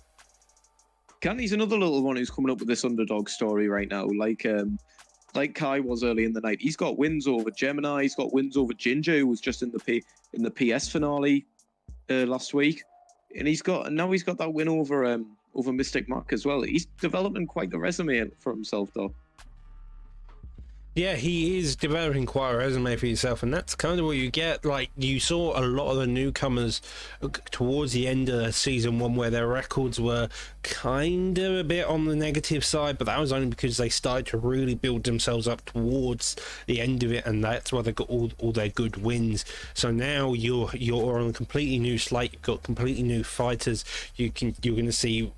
Kante's another little one who's coming up with this underdog story right now, like Kai was early in the night. He's got wins over Gemini. He's got wins over Ginger, who was just in the PS finale last week, and now he's got that win over Mystic Mac as well. He's developing quite the resume for himself, though. Yeah, he is developing quite a resume for himself, and that's kind of what you get. Like, you saw a lot of the newcomers towards the end of season one where their records were kind of a bit on the negative side, but that was only because they started to really build themselves up towards the end of it, and that's why they got all their good wins. So now you're on a completely new slate. You've got completely new fighters. You're going to see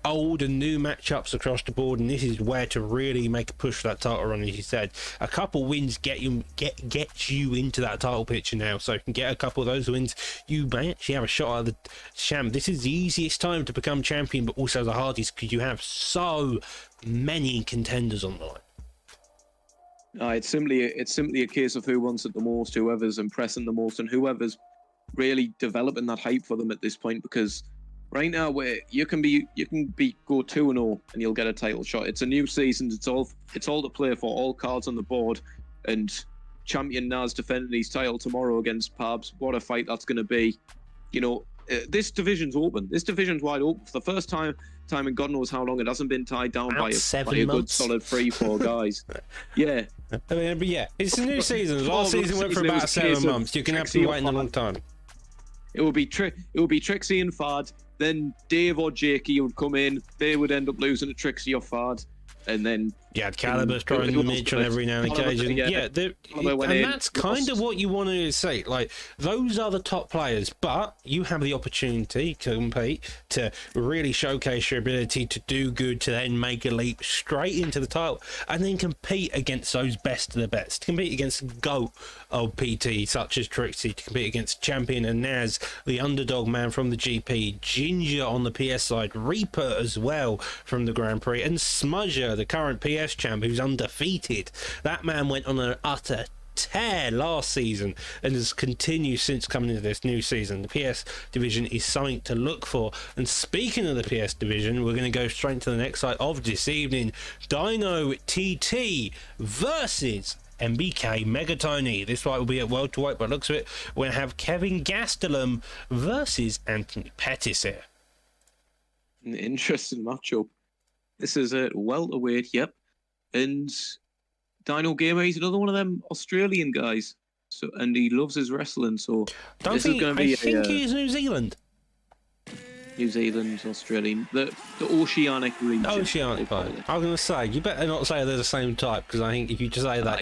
old and new matchups across the board, and this is where to really make a push for that title run. As you said, a couple wins get you into that title picture now. So if you can get a couple of those wins, you may actually have a shot at the champ. This is the easiest time to become champion, but also the hardest, because you have so many contenders on the line. It's simply a case of who wants it the most, whoever's impressing the most, and whoever's really developing that hype for them at this point. Because right now, where you can go 2-0 and you'll get a title shot. It's a new season. It's all to play for. All cards on the board, and champion Naz defending his title tomorrow against Pabs. What a fight that's going to be! You know, this division's open. This division's wide open for the first time in God knows how long. It hasn't been tied down by a good solid 3-4 guys. Yeah. I mean, but yeah, it's a new season. Last season went for about 7 months. You can have to wait a long time. It would be Trixie and Fad. Then Dave or Jakey would come in. They would end up losing to Trixie or Fad, and then Caliber's throwing the Mitchell every now and occasion. And that's kind of what you want to see. Like, those are the top players, but you have the opportunity to compete, to really showcase your ability to do good, to then make a leap straight into the title, and then compete against those best of the best. To compete against the GOAT of PT, such as Trixie, to compete against Champion and Naz, the underdog man from the GP, Ginger on the PS side, Reaper as well from the Grand Prix, and Smudger, the current PS champ, who's undefeated. That man went on an utter tear last season and has continued since coming into this new season. The PS division is something to look for. And speaking of the PS division, we're going to go straight to the next fight of this evening. Dino TT versus MBK Megatony. This fight will be at welterweight, but looks of it, we're going to have Kevin Gastelum versus Anthony Pettis here. An interesting matchup. This is a welterweight, yep. And Dino Gamer, he's another one of them Australian guys. So, and he loves his wrestling. So I think he's New Zealand. New Zealand, Australian, the oceanic region. Oceanic part. I was going to say, you better not say they're the same type, because I think if you just say that,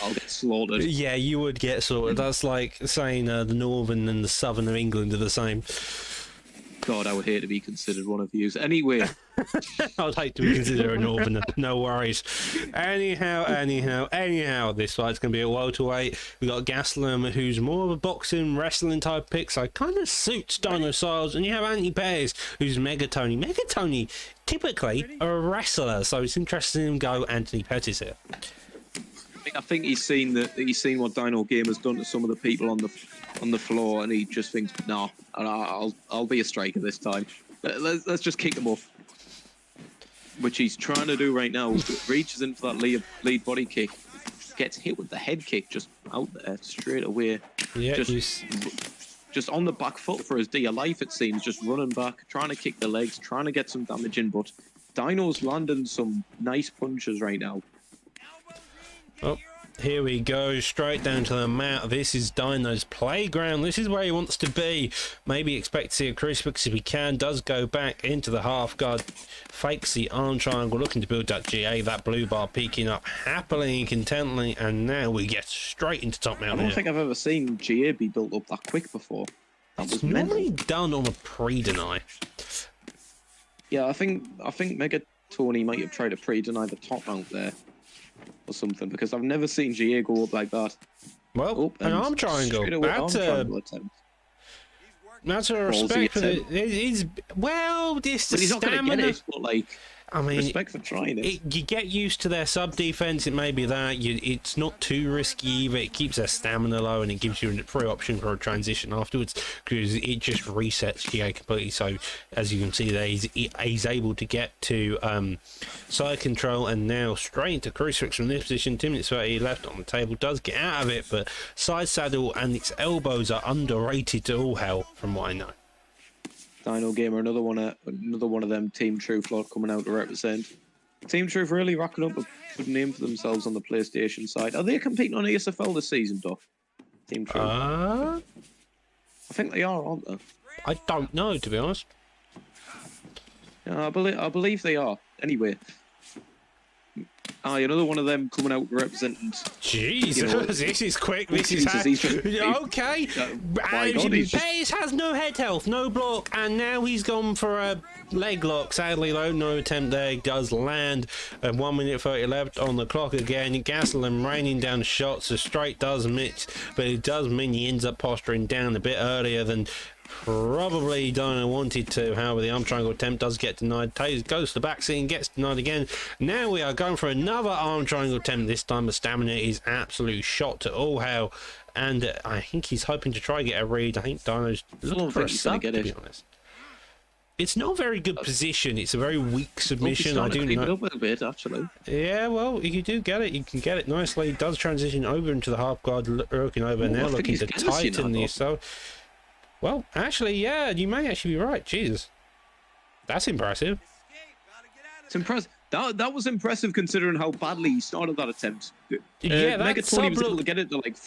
I'll get slaughtered. Yeah, you would get slaughtered. That's like saying the northern and the southern of England are the same. God, I would hate to be considered one of these. Anyway. I'd hate to be considered a northerner. No worries. Anyhow, this fight's going to be a welterweight. We got Gastelum, who's more of a boxing, wrestling type pick, so it kind of suits Dino styles. And you have Anthony Pettis, who's Megatony. Megatony, typically a wrestler, so it's interesting to go Anthony Pettis here. I think he's seen what Dino Game has done to some of the people on the floor, and he just thinks, no, I'll be a striker this time. Let's just kick him off, which he's trying to do right now. Reaches into that lead body kick, gets hit with the head kick just out there straight away. Yeah, just on the back foot for his dear life, it seems, just running back, trying to kick the legs, trying to get some damage in, but Dino's landing some nice punches right now. Oh, here we go, straight down to the mat. This is Dino's playground. This is where he wants to be. Maybe expect to see a crucifix if he can. Does go back into the half guard, fakes the arm triangle, looking to build that GA. That blue bar peeking up happily and contently, and now we get straight into top mount. I don't think I've ever seen GA be built up that quick before. That was normally mental. done on a pre-deny. Yeah, I think Mega Tony might have tried to pre-deny the top mount there or something, because I've never seen GA go up like that. Well, an arm triangle. That's a respect for it. He's well, this but he's not going to get it. But like, I mean, respect for trying it. You get used to their sub defense. It may be that it's not too risky either. It keeps their stamina low, and it gives you a free option for a transition afterwards, because it just resets GA completely. So as you can see there, he's able to get to side control, and now straight into crucifix from this position. 2 minutes 30 left on the table. Does get out of it, but side saddle and its elbows are underrated to all hell, from what I know. Dino Gamer, another one of them Team Truth lot coming out to represent. Team Truth really racking up a good name for themselves on the PlayStation side. Are they competing on ESFL this season, Doc? Team Truth. I think they are, aren't they? I don't know, to be honest. Yeah, I believe they are. Anyway. Another one of them coming out representing. Jesus, you know, this is quick. This is okay. Bays has no head health, no block, and now he's gone for a leg lock. Sadly, though, no attempt there. He does land. 1 minute 30 left on the clock again. Gastelum raining down shots. The straight does miss, but it does mean he ends up posturing down a bit earlier than probably Dino wanted to. However, the arm triangle attempt does get denied. Taze goes to the back seat and gets denied again. Now we are going for another arm triangle attempt. This time the stamina is absolute shot to all hell, and I think he's hoping to try and get a read. I think Dino's looking for a sub, to be honest. It's not a very good position. It's a very weak submission. I do know. It up a little bit, actually. Yeah, well, you do get it. You can get it nicely. It does transition over into the half guard, looking over now, looking to tighten this. So. Well, actually, yeah, you may actually be right. Jesus, that's impressive. It's impressive. That was impressive considering how badly he started that attempt. Yeah, Mega Tony was able to get it to like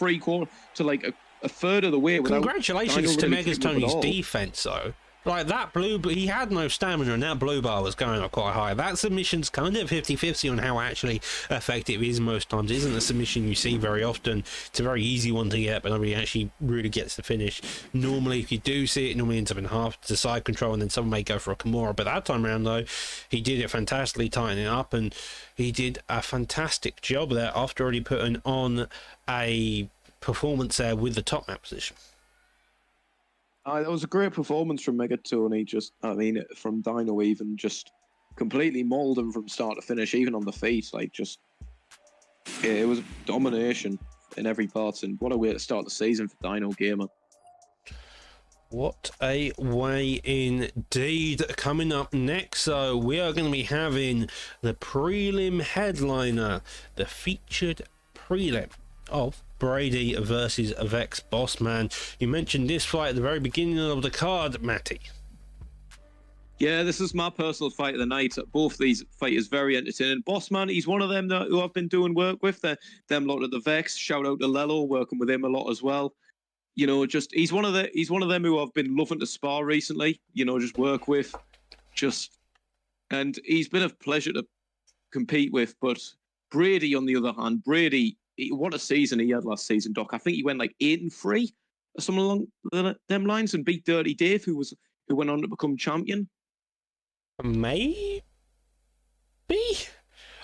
to like a third of the way. Congratulations to Mega Tony's defense, though. Like that he had no stamina, and that blue bar was going up quite high. That submission's kind of 50-50 on how actually effective it is most times. It isn't a submission you see very often. It's a very easy one to get, but nobody actually really gets the finish. Normally, if you do see it, it normally ends up in half to side control, and then someone may go for a Kimura. But that time around, though, he did it fantastically, tightening it up, and he did a fantastic job there after already putting on a performance there with the top map position. That was a great performance from Mega Tony. From Dino, even just completely mauled him from start to finish, even on the feet. It was domination in every part, and what a way to start the season for Dino Gamer. What a way indeed. Coming up next, so we are going to be having the prelim headliner, the featured prelim of Brady versus Vex Bossman. You mentioned this fight at the very beginning of the card, Matty. Yeah, this is my personal fight of the night. Both these fighters very entertaining. Bossman, he's one of them who I've been doing work with. Them lot at the Vex. Shout out to Lello, working with him a lot as well. You know, just he's one of them who I've been loving to spar recently. You know, just work with, and he's been a pleasure to compete with. But Brady, on the other hand, what a season he had last season, Doc. I think he went like 8-3 or something along them lines, and beat Dirty Dave, who went on to become champion. Maybe?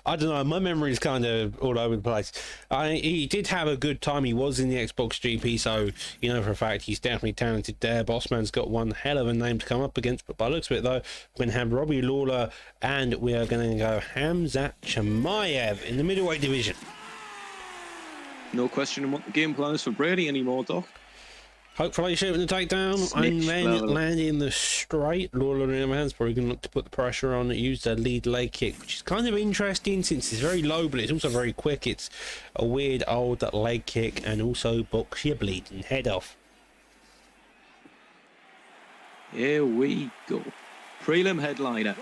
I don't know. My memory is kind of all over the place. He did have a good time. He was in the Xbox GP, so you know for a fact he's definitely talented there. Bossman's got one hell of a name to come up against, but by the looks of it, though, we're going to have Robbie Lawler, and we are going to go Hamzat Chimaev in the middleweight division. No questioning what the game plan is for Brady anymore, Doc. Hopefully shooting the takedown and then landing the straight. Lawler, on the other hand, is probably going to look to put the pressure on, use the lead leg kick, which is kind of interesting since it's very low, but it's also very quick. It's a weird old leg kick and also box your bleeding head off. Here we go. Prelim headliner.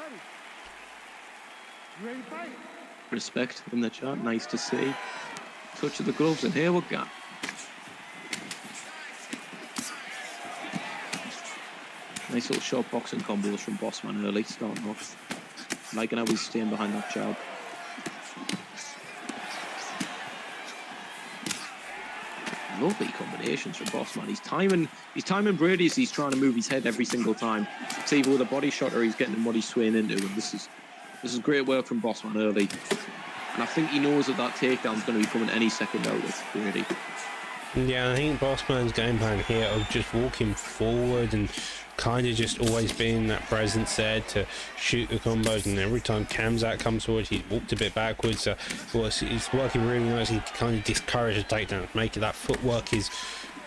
Respect in the chat, nice to see. Touch of the gloves, and here we go. Nice little short boxing combos from Bossman early, starting off. Liking how he's staying behind that jab. Lovely combinations from Bossman. He's timing Brady as he's trying to move his head every single time. It's either with a body shot or he's getting him what he's swaying into. And this is great work from Bossman early. And I think he knows that takedown's going to be coming any second out with Brady. Yeah, I think Bossman's game plan here of just walking forward and kind of just always being that presence there to shoot the combos, and every time Khamzat comes forward he walked a bit backwards, so it's working really nicely to kind of discourage the takedowns, make it that footwork is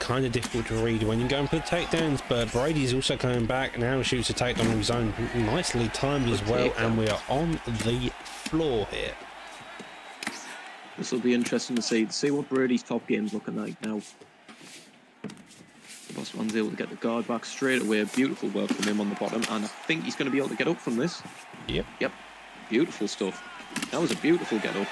kind of difficult to read when you're going for the takedowns. But Brady's also coming back now, shoots a takedown of his own, nicely timed as well, and we are on the floor here. This will be interesting to see what Brady's top game's looking like now. Bossman's able to get the guard back straight away. Beautiful work from him on the bottom, and I think he's going to be able to get up from this. Yep. Beautiful stuff. That was a beautiful get up.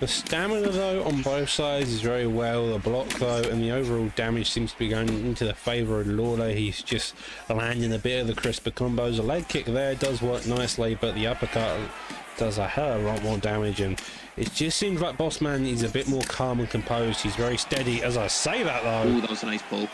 The stamina though on both sides is very well. The block though and the overall damage seems to be going into the favour of Lawler. He's just landing a bit of the crisper combos. The leg kick there does work nicely, but the uppercut does a hell of a lot more damage, and it just seems like Bossman is a bit more calm and composed. He's very steady. As I say that though, oh, that was a nice pull.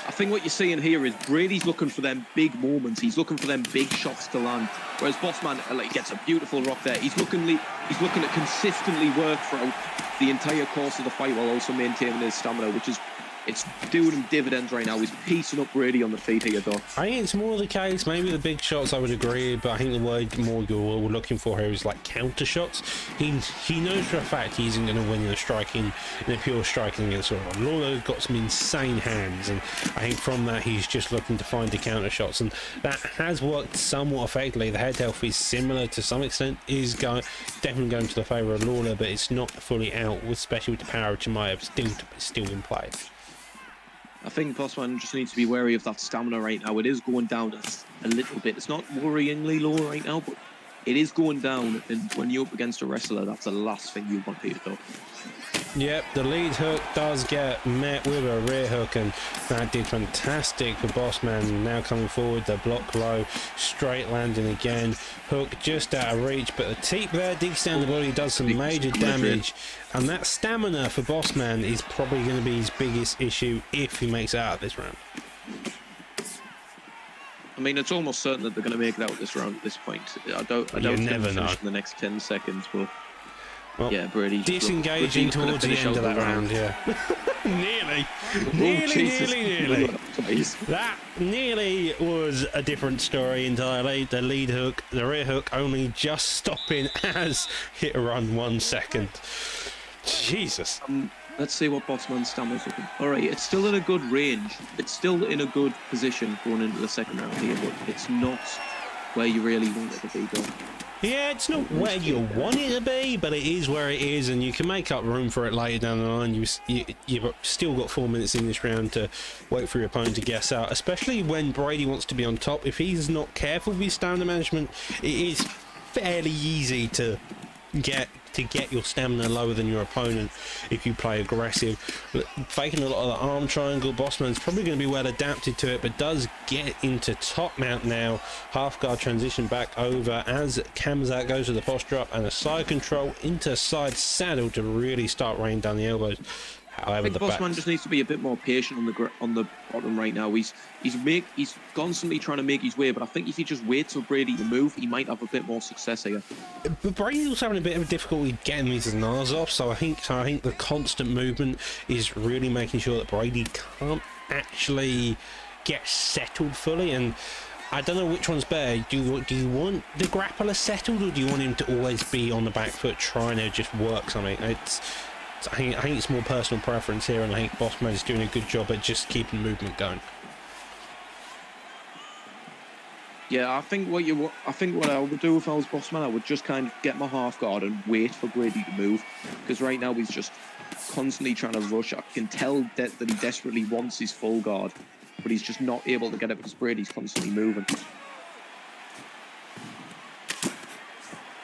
I think what you're seeing here is Brady's looking for them big moments. He's looking for them big shots to land, whereas Bossman gets a beautiful rock there. He's looking to consistently work throughout the entire course of the fight while also maintaining his stamina, which is it's doing him dividends right now. He's piecing up Brady on the feet here, Doc. I think it's more the case, maybe the big shots I would agree, but I think the word more you're looking for here is like counter shots. He knows for a fact he isn't going to win in a pure striking against Lawler. Lawler's got some insane hands, and I think from that he's just looking to find the counter shots, and that has worked somewhat effectively. The head health is similar to some extent, is definitely going to the favour of Lawler, but it's not fully out, especially with the power of Chimaev still in play. I think Bossman just needs to be wary of that stamina right now. It is going down a little bit. It's not worryingly low right now, but it is going down. And when you're up against a wrestler, that's the last thing you want Peter to do. Yep, the lead hook does get met with a rear hook, and that did fantastic for Bossman. Now coming forward, the block low, straight landing again. Hook just out of reach, but the teep there digs down the body, does some major damage. And that stamina for Bossman is probably going to be his biggest issue if he makes it out of this round. I mean, it's almost certain that they're going to make it out this round at this point. I don't never know in the next 10 seconds, but well, yeah, Brady disengaging towards the end of that round, yeah. Nearly. That nearly was a different story entirely. The lead hook, the rear hook only just stopping as hit around 1 second. Jesus. Let's see what Bossman's stamina's looking. All right, it's still in a good range. It's still in a good position going into the second round here, but it's not where you really want it to be, though. Yeah, it's not where you want it to be, but it is where it is, and you can make up room for it later down the line. You've still got 4 minutes in this round to wait for your opponent to guess out, especially when Brady wants to be on top. If he's not careful with his stamina management, it is fairly easy to get your stamina lower than your opponent if you play aggressive. Faking a lot of the arm triangle, Bossman's probably going to be well adapted to it, but does get into top mount now. Half guard transition back over as Khamzat goes to the post drop and a side control into side saddle to really start raining down the elbows. However, I think Bossman just needs to be a bit more patient on the bottom right now. He's constantly trying to make his way, but I think if he just waits for Brady to move, he might have a bit more success here. But Brady's also having a bit of difficulty getting these nars off, so I think the constant movement is really making sure that Brady can't actually get settled fully. And I don't know which one's better. Do you want the grappler settled, or do you want him to always be on the back foot trying to just work something? I think it's more personal preference here, and I think Bossman is doing a good job at just keeping movement going. Yeah, I think what I would do if I was Bossman, I would just kind of get my half guard and wait for Brady to move, because right now he's just constantly trying to rush. I can tell that he desperately wants his full guard, but he's just not able to get it because Brady's constantly moving.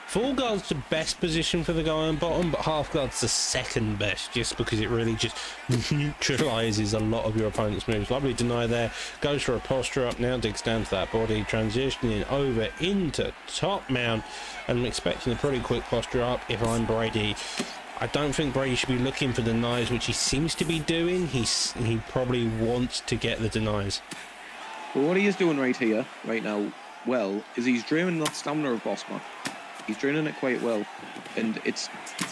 Full guard's the best position for the guy on bottom, but half guard's the second best, just because it really just neutralises a lot of your opponent's moves. Lovely deny there, goes for a posture up now, digs down to that body, transitioning over into top mount, and I'm expecting a pretty quick posture up if I'm Brady. I don't think Brady should be looking for denies, which he seems to be doing. He probably wants to get the denies. But what he is doing right here, right now, well, is he's draining that stamina of Bossman. He's draining it quite well, and it's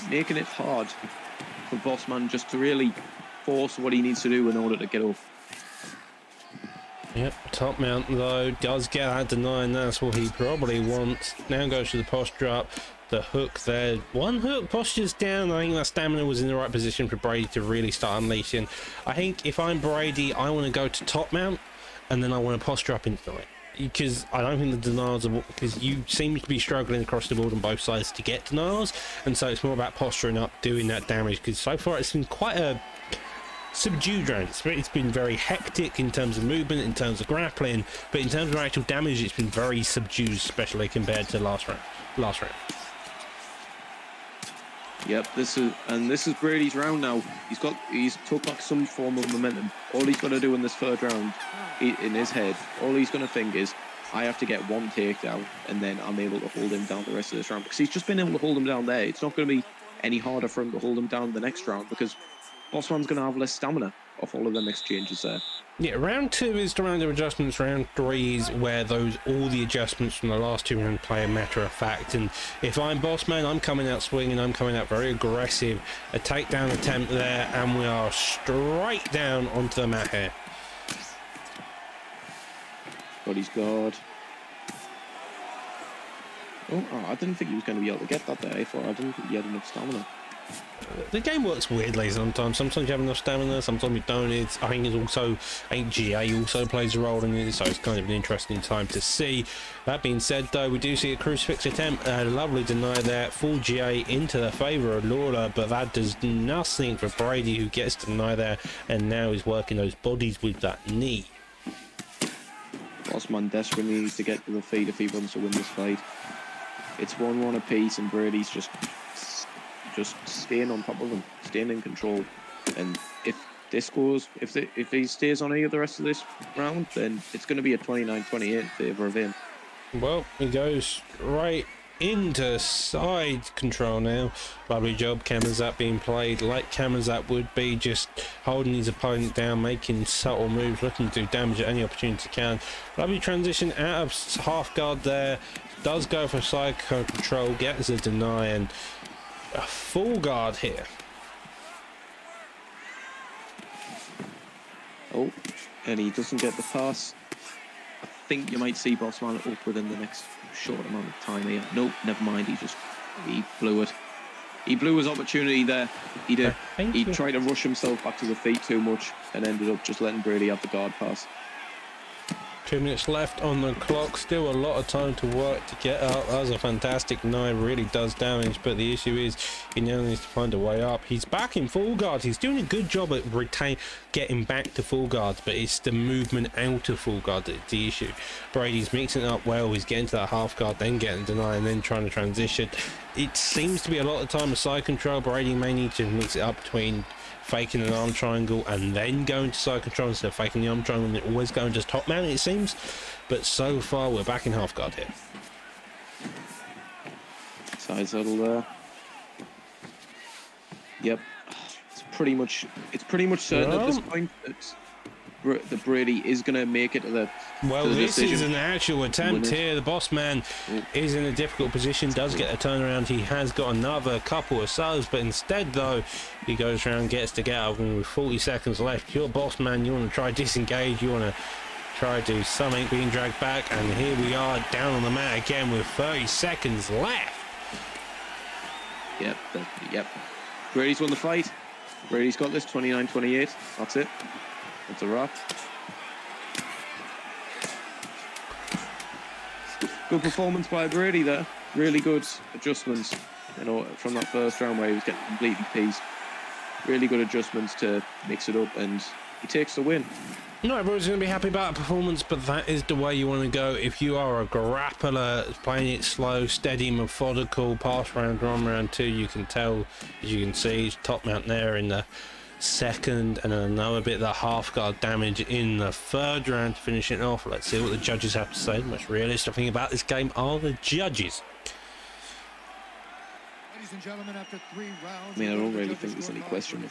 making it hard for Bossman just to really force what he needs to do in order to get up. Yep, top mount though does get that deny, and that's what he probably wants. Now goes to the posture up, the hook there. One hook, postures down. I think that stamina was in the right position for Brady to really start unleashing. I think if I'm Brady, I want to go to top mount, and then I want to posture up into it. Because I don't think the denials are, because you seem to be struggling across the board on both sides to get denials, and so it's more about posturing up, doing that damage, because so far it's been quite a subdued round. It's been very hectic in terms of movement, in terms of grappling, but in terms of actual damage it's been very subdued, especially compared to last round. Yep, this is Brady's round now. He's took back some form of momentum. All he's got to do in this third round, in his head, all he's going to think is, I have to get one takedown, and then I'm able to hold him down the rest of this round. Because he's just been able to hold him down there. It's not going to be any harder for him to hold him down the next round, because Bossman's going to have less stamina off all of them exchanges there. Yeah, round 2 is the round of adjustments. Round 3 is where all the adjustments from the last 2 rounds play a matter of fact. And if I'm Bossman, I'm coming out swinging, I'm coming out very aggressive. A takedown attempt there, and we are straight down onto the mat here. Got his guard. Oh, I didn't think he was going to be able to get that there. I didn't think he had enough stamina. The game works weirdly sometimes. Sometimes you have enough stamina, sometimes you don't. I think GA also plays a role in it, so it's kind of an interesting time to see. That being said, though, we do see a crucifix attempt. A lovely deny there. Full GA into the favour of Lawler, but that does nothing for Brady, who gets to deny there, and now is working those bodies with that knee. Bossman desperately needs to get to the feet if he wants to win this fight. It's 1-1 apiece, and Brady's just staying on top of him, staying in control. And if he stays on here the rest of this round, then it's going to be a 29-28 in favour of him. Well, he goes right into side control now. Lovely job, Kamazat being played like Kamazat would be, just holding his opponent down, making subtle moves, looking to do damage at any opportunity he can. Lovely transition out of half guard there, does go for side control, gets a deny, and a full guard here. Oh, and he doesn't get the pass. I think you might see Bossman up within the next short amount of time here. Nope, never mind. He blew it. He blew his opportunity there. He did. He tried to rush himself back to the feet too much and ended up just letting Brady have the guard pass. 2 minutes left on the clock, still a lot of time to work to get up. That was a fantastic knife, really does damage, but the issue is he now needs to find a way up. He's back in full guard. He's doing a good job at getting back to full guard, but it's the movement out of full guard that's the issue. Brady's mixing it up well. He's getting to that half guard, then getting denied, and then trying to transition. It seems to be a lot of time with side control. Brady may need to mix it up between faking an arm triangle and then going to side control instead of faking the arm triangle and always going to top mount, it seems. But so far we're back in half guard here. Side saddle there. Yep. It's pretty much certain at this point that Brady is going to make it to the this decision. Is an actual attempt here. The Bossman is in a difficult position, does get a turnaround. He has got another couple of subs, but instead, though, he goes around, gets to get out, and with 40 seconds left, you're Bossman, you want to try disengage, you want to try to do something, being dragged back, and here we are down on the mat again with 30 seconds left. Yep. Brady's won the fight. Brady's got this 29-28. That's it. That's a wrap. Good performance by Brady there. Really good adjustments. You know, from that first round where he was getting completely pieced. Really good adjustments to mix it up, and he takes the win. Not everyone's going to be happy about a performance, but that is the way you want to go. If you are a grappler playing it slow, steady, methodical, pass round 1, round 2, you can tell, as you can see, he's top mount there in the second, and another bit of the half guard damage in the third round to finish it off. Let's see what the judges have to say. The most realistic thing about this game are the judges. Ladies and gentlemen, after 3 rounds, I mean, I don't really think there's any question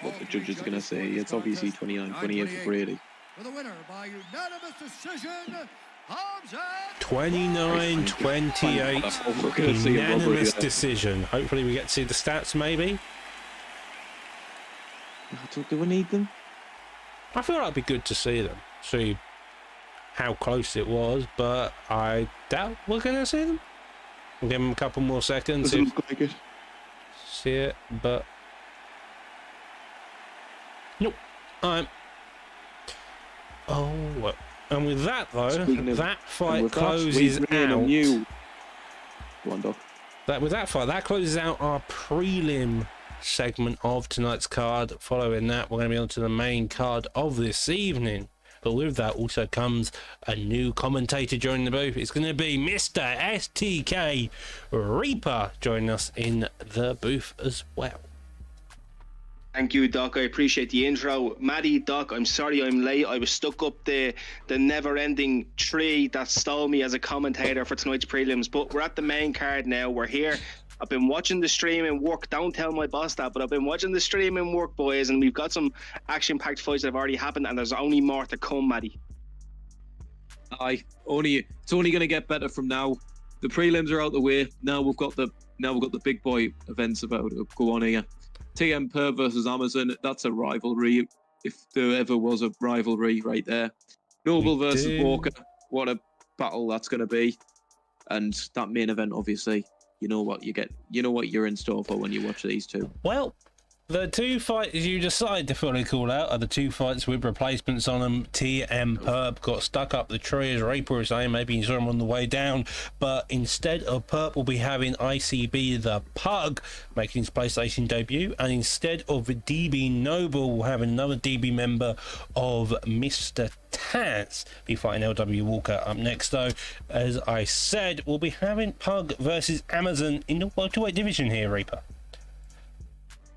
what the judges are going to say. It's obviously 29-28 for Brady. For the winner by unanimous decision, Hamzat 29-28, unanimous decision. Hopefully we get to see the stats, maybe. Do we need them? I feel like it'd be good to see them, see how close it was, but I doubt we're going to see them. We'll give them a couple more seconds. Doesn't look like it. See it, but nope. Oh, well. And with that though, that fight closes out. Go on, Doc. With that fight, that closes out our prelim segment of tonight's card. Following that, we're going to be on to the main card of this evening. But with that also comes a new commentator joining the booth. It's going to be Mr. STK Reaper joining us in the booth as well. Thank you, Doc. I appreciate the intro. Maddie, Doc, I'm sorry I'm late. I was stuck up the never-ending tree that stole me as a commentator for tonight's prelims. But we're at the main card now. We're here. I've been watching the stream and work. Don't tell my boss that, but I've been watching the stream and work, boys, and we've got some action-packed fights that have already happened, and there's only more to come, Maddie. It's only going to get better from now. The prelims are out the way. Now we've got the big boy events about to go on here. TM Perv versus Amazon. That's a rivalry, if there ever was a rivalry right there. Noble versus Walker. What a battle that's going to be. And that main event, obviously, you know what you get. You know what you're in store for when you watch these two. Well, the two fights you decide to fully call out are the two fights with replacements on them. TM Perp got stuck up the tree, as Reaper was saying. Maybe you saw him on the way down, but instead of Perp, we'll be having ICB the Pug making his PlayStation debut, and instead of DB Noble, we'll have another DB member of Mr. Taz be fighting LW Walker. Up next, though, as I said, we'll be having Pug versus Amazon in the welterweight division here, Reaper.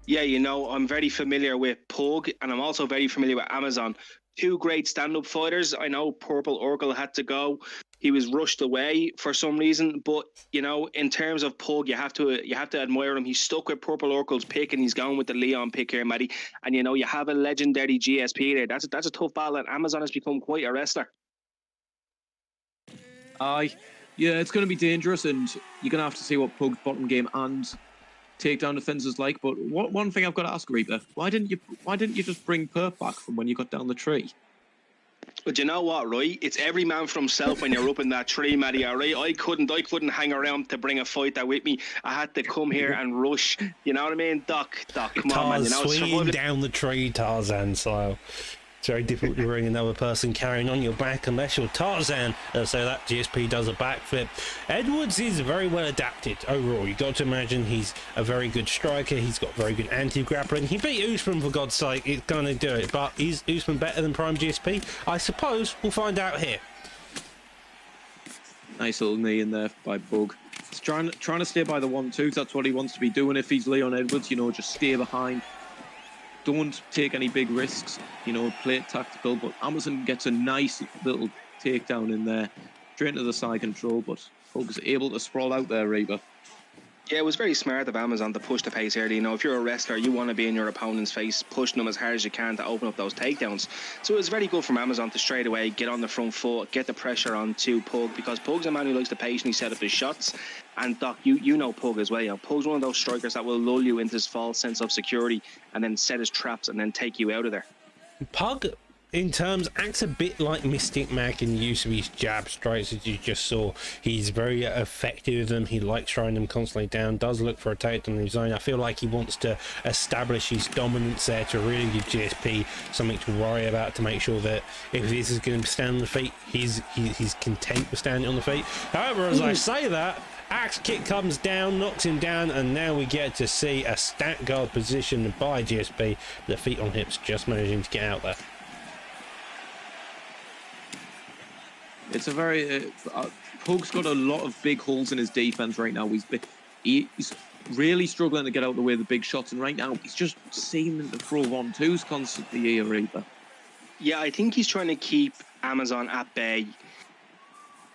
Yeah, you know, I'm very familiar with Pug, and I'm also very familiar with Amazon. Two great stand-up fighters. I know Purple Oracle had to go. He was rushed away for some reason, but you know, in terms of Pug, you have to admire him. He's stuck with Purple Oracle's pick, and he's going with the Leon pick here, Matty. And you know, you have a legendary GSP there. That's a tough battle, and Amazon has become quite a wrestler. Yeah, it's going to be dangerous, and you're going to have to see what Pug's bottom game and takedown defense is like. But one thing I've got to ask, Reaper, why didn't you just bring Perp back from when you got down the tree? But you know what, right? It's every man for himself when you're up in that tree, Matty, all right? I couldn't hang around to bring a fight that with me. I had to come here and rush. You know what I mean? Doc, come on, man. You know, swinging down the tree, Tarzan style. It's very difficult to bring another person carrying on your back unless you're Tarzan. So that GSP does a backflip. Edwards is very well adapted overall. You've got to imagine he's a very good striker. He's got very good anti-grappling. He beat Usman, for God's sake. It's going to do it. But is Usman better than Prime GSP? I suppose we'll find out here. Nice little knee in there by Bug. He's trying to stay by the 1-2. That's what he wants to be doing. If he's Leon Edwards, you know, just stay behind. Don't take any big risks, you know, play it tactical. But Amazon gets a nice little takedown in there, straight into the side control, but Pug's able to sprawl out there, Reaper. Yeah, it was very smart of Amazon to push the pace early. You know, if you're a wrestler, you want to be in your opponent's face, pushing them as hard as you can to open up those takedowns. So it was very good from Amazon to straight away get on the front foot, get the pressure on to Pug, because Pug's a man who likes to patiently set up his shots. And Doc, you know Pug as well. You know, Pug's one of those strikers that will lull you into his false sense of security and then set his traps and then take you out of there. Pug in terms, acts a bit like Mystic Mac in the use of his jab strikes, as you just saw. He's very effective with them. He likes throwing them constantly down, does look for a takedown in his zone. I feel like he wants to establish his dominance there to really give GSP something to worry about, to make sure that if this is going to stand on the feet, he's content with standing on the feet. However, as I say that, axe kick comes down, knocks him down, and now we get to see a stack guard position by GSP. The feet on hips just managing to get out there. It's a very Pug's got a lot of big holes in his defense right now. He's really struggling to get out the way of the big shots, and right now he's just seeming to throw 1-2s constantly here, Reaper. Yeah, I think he's trying to keep Amazon at bay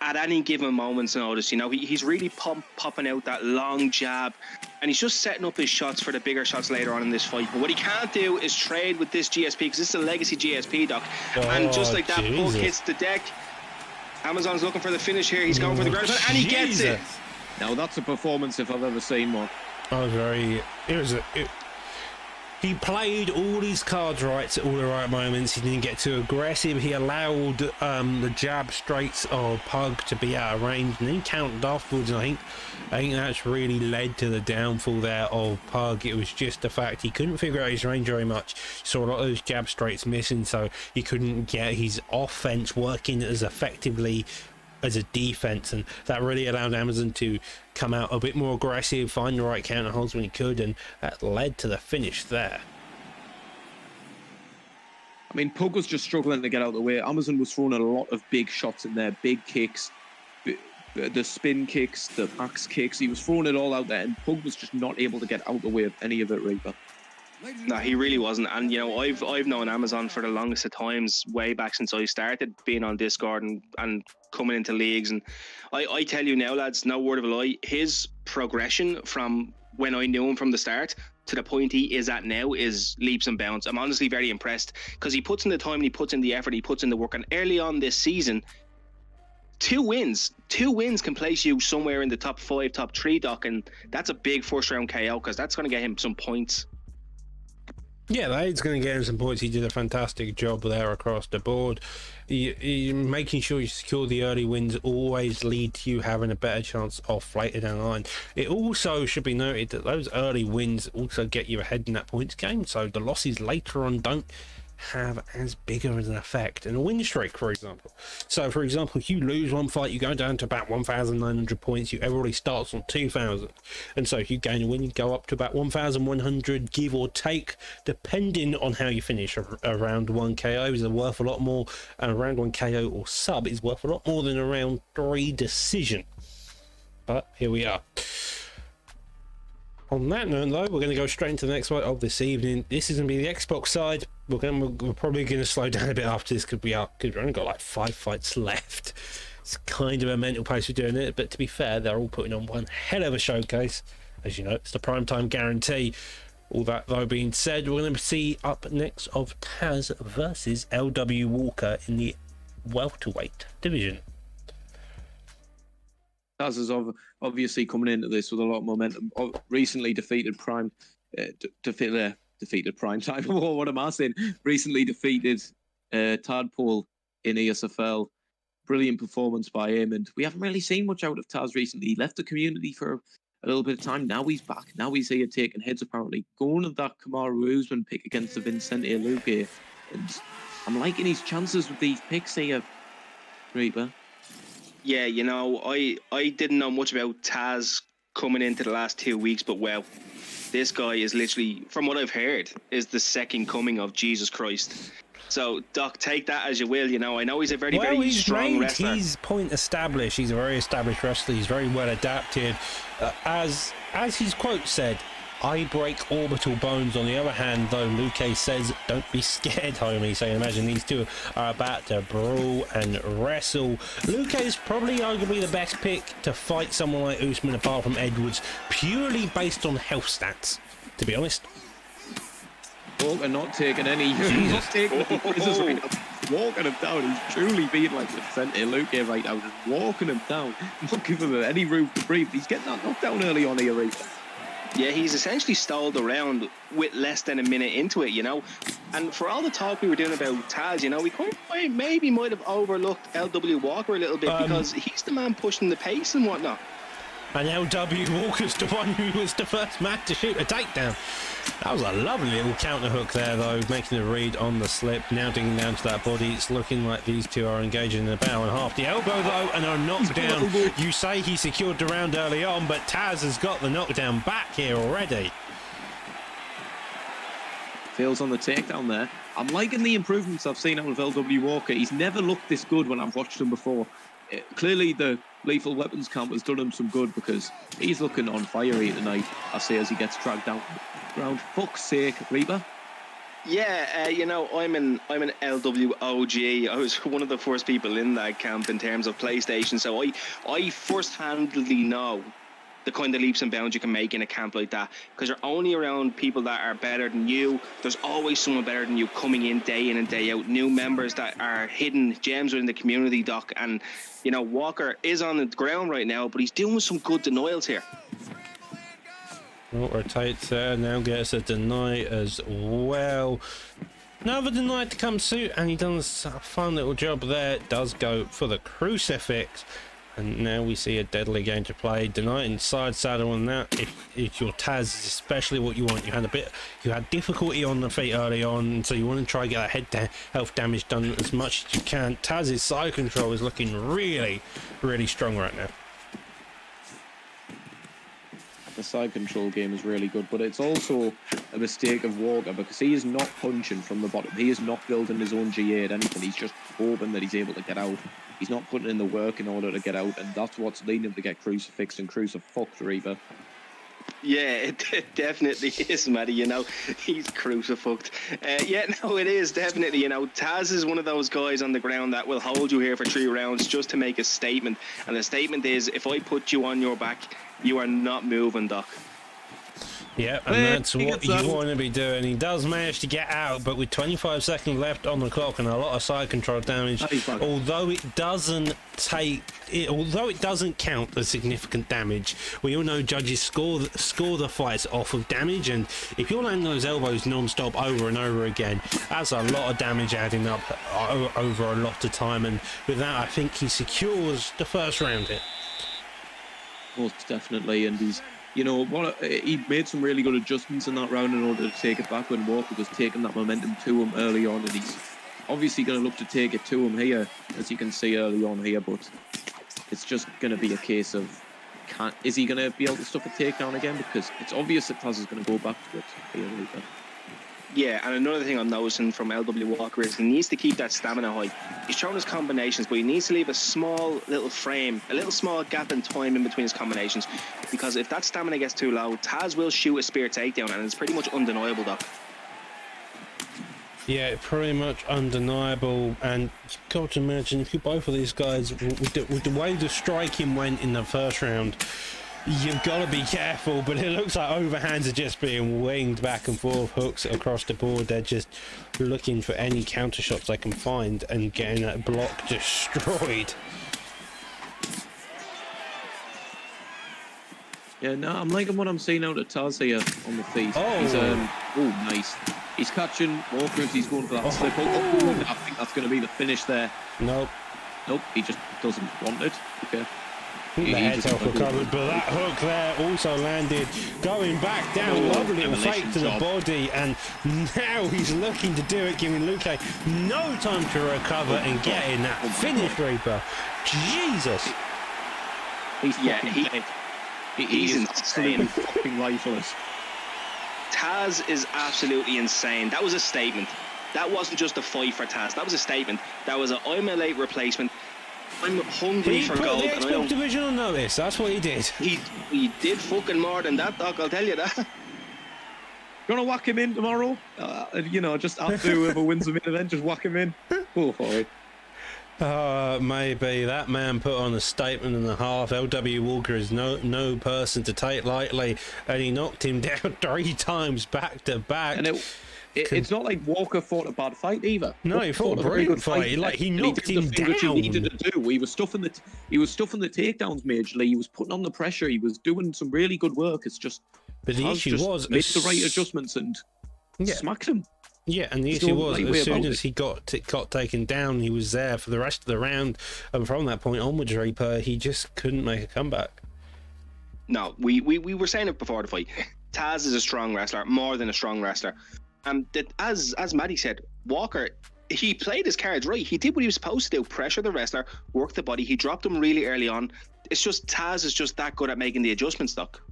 at any given moment's notice. You know, he's really popping out that long jab, and he's just setting up his shots for the bigger shots later on in this fight. But what he can't do is trade with this GSP, because this is a legacy GSP, Doc. And just like that, Pug hits the deck. Amazon's looking for the finish here. He's going for the ground, and he gets it. Now that's a performance if I've ever seen one. He played all his cards right at all the right moments. He didn't get too aggressive. He allowed the jab straights of Pug to be out of range, and then countered afterwards. And I think that's really led to the downfall there of Pug. It was just the fact he couldn't figure out his range very much. Saw a lot of those jab straights missing, so he couldn't get his offense working as effectively as a defense, and that really allowed Amazon to come out a bit more aggressive, find the right counter holds when he could, and that led to the finish there. I mean, Pug was just struggling to get out of the way. Amazon was throwing a lot of big shots in there, big kicks, the spin kicks, the axe kicks. He was throwing it all out there, and Pug was just not able to get out of the way of any of it, Reaper. No, he really wasn't. And you know, I've known Amazon for the longest of times, way back since I started being on Discord and coming into leagues. And I tell you now, lads, no word of a lie, his progression from when I knew him from the start to the point he is at now is leaps and bounds. I'm honestly very impressed, because he puts in the time and he puts in the effort, he puts in the work. And early on this season, two wins can place you somewhere in the top 5, top 3, Doc, and that's a big first round KO, because that's going to get him some points. Yeah, that's going to get him some points. He did a fantastic job there across the board. Making sure you secure the early wins always lead to you having a better chance of later down the line. It also should be noted that those early wins also get you ahead in that points game, so the losses later on don't have as big of an effect in a win streak, for example. So for example, if you lose one fight, you go down to about 1,900 points. Everybody starts on 2,000, and so if you gain a win, you go up to about 1,100, give or take, depending on how you finish. A round 1 KO is worth a lot more, and a round 1 KO or sub is worth a lot more than a round 3 decision. But here we are. On that note, though, we're going to go straight into the next fight of this evening. This is going to be the Xbox side. We're probably going to slow down a bit after this, because we've only got like 5 fights left. It's kind of a mental pace we're doing it, but to be fair, they're all putting on one hell of a showcase. As you know, it's the primetime guarantee. All that, though, being said, we're going to see up next of Taz versus LW Walker in the welterweight division. Taz is obviously coming into this with a lot of momentum. Recently defeated defeated Primetime. Oh, what am I saying? Recently defeated Tadpole in ESFL. Brilliant performance by him, and we haven't really seen much out of Taz recently. He left the community for a little bit of time. Now he's back. Now he's here taking heads, apparently. Going with that Kamaru Usman pick against the Vincente Luque. And I'm liking his chances with these picks here, Reaper. Yeah, you know, I didn't know much about Taz coming into the last 2 weeks, but well, this guy is literally, from what I've heard, is the second coming of Jesus Christ. So, Doc, take that as you will. You know, I know he's a very strong wrestler. He's point established. He's a very established wrestler. He's very well adapted. As his quote said, I break orbital bones. On the other hand, though, Luque says, don't be scared, homie. So you imagine these two are about to brawl and wrestle. Luque is probably arguably the best pick to fight someone like Usman, apart from Edwards, purely based on health stats, to be honest. Walker not taking any prisoners right now. Walking him down. He's truly being like Vincente Luque right now. Just walking him down. Not giving him any room to breathe. He's getting that knocked down early on here, right? Yeah, he's essentially stalled around with less than a minute into it, you know. And for all the talk we were doing about Taz, you know, we might have overlooked LW Walker a little bit because he's the man pushing the pace and whatnot. And LW Walker's the one who was the first man to shoot a takedown. That was a lovely little counter hook there, though, making a read on the slip. Now digging down to that body. It's looking like these two are engaging in a battle and half. The elbow, though, and a knockdown. You say he secured the round early on, but Taz has got the knockdown back here already. Fails on the takedown there. I'm liking the improvements I've seen out of LW Walker. He's never looked this good when I've watched him before. Clearly, the Lethal Weapons camp has done him some good because he's looking on fire here tonight, I say, as he gets dragged down the ground. Fuck's sake, Reba. Yeah, you know, I'm an LW OG. I was one of the first people in that camp in terms of PlayStation, so I first-handedly know the kind of leaps and bounds you can make in a camp like that, because you're only around people that are better than you. There's always someone better than you coming in and day out, new members that are hidden gems within the community, Doc. And you know, Walker is on the ground right now, but he's doing some good denials here. Well, rotates there, now gets a deny as well. Another deny to come suit, and he does a fun little job there. Does go for the crucifix. And now we see a deadly game to play. Deny inside saddle on that. If your Taz is especially what you want, you had difficulty on the feet early on, so you want to try and get that health damage done as much as you can. Taz's side control is looking really, really strong right now. The side control game is really good, but it's also a mistake of Walker because he is not punching from the bottom. He is not building his own GA or anything. He's just hoping that he's able to get out. He's not putting in the work in order to get out, and that's what's leading him to get crucifixed and crucifucked, Reba. Yeah, it definitely is, Matty. You know, he's crucifucked. Yeah, no, it is definitely. You know, Taz is one of those guys on the ground that will hold you here for 3 rounds just to make a statement. And the statement is, if I put you on your back, you are not moving, Doc. Yeah, and that's what you want to be doing. He does manage to get out, but with 25 seconds left on the clock and a lot of side control damage, although it doesn't count as significant damage, we all know judges score the fights off of damage, and if you're landing those elbows non-stop over and over again, that's a lot of damage adding up over a lot of time, and with that, I think he secures the first round here. Most definitely, and he's, you know, he made some really good adjustments in that round in order to take it back when Walker was taking that momentum to him early on, and he's obviously going to look to take it to him here, as you can see early on here, but it's just going to be a case of, is he going to be able to stuff a takedown again? Because it's obvious that Taz is going to go back to it here later. Yeah, and another thing I'm noticing from LW Walker is he needs to keep that stamina high. He's throwing his combinations, but he needs to leave a small little frame, a little small gap in time in between his combinations, because if that stamina gets too low, Taz will shoot a spear takedown, and it's pretty much undeniable, Doc. Yeah, pretty much undeniable, and you've got to imagine if you both of these guys, with the way the striking went in the first round, you've got to be careful, but it looks like overhands are just being winged back and forth, hooks across the board. They're just looking for any counter shots they can find and getting that block destroyed. Yeah, no, I'm liking what I'm seeing out of Taz here on the feet. Oh, he's, nice. He's catching Walker as he's going for that slip. I think that's going to be the finish there. Nope, he just doesn't want it. Okay. The head's off recovered, but that hook there also landed, going back down, lovely little fake to the body, and now he's looking to do it, giving Luke no time to recover and getting that finish, Reaper. Jesus. He's dead. He's absolutely fucking lifeless. Taz is absolutely insane. That was a statement. That wasn't just a fight for Taz. That was a statement. That was I'm a late replacement. I'm hungry for gold. He put the Xbox division on notice. That's what he did. He did fucking more than that, Doc. I'll tell you that. You want to whack him in tomorrow? Just after whoever wins the main event, just whack him in. Go for it. Maybe that man put on a statement and a half. LW Walker is no person to take lightly, and he knocked him down 3 times back to back. And it's not like Walker fought a bad fight either. No, he fought a very good fight. Like he knocked him down. Which he needed to do. He was stuffing the takedowns majorly. He was putting on the pressure. He was doing some really good work. It's just, but the issue was made the right adjustments and smacked him. Yeah, and the There's issue no was, lightweight as soon about as he got taken down, he was there for the rest of the round, and from that point onwards, Reaper, he just couldn't make a comeback. No, we were saying it before the fight. Taz is a strong wrestler, more than a strong wrestler. That as Maddie said, Walker, he played his cards right. He did what he was supposed to do: pressure the wrestler, work the body. He dropped him really early on. It's just Taz is just that good at making the adjustments, Doc.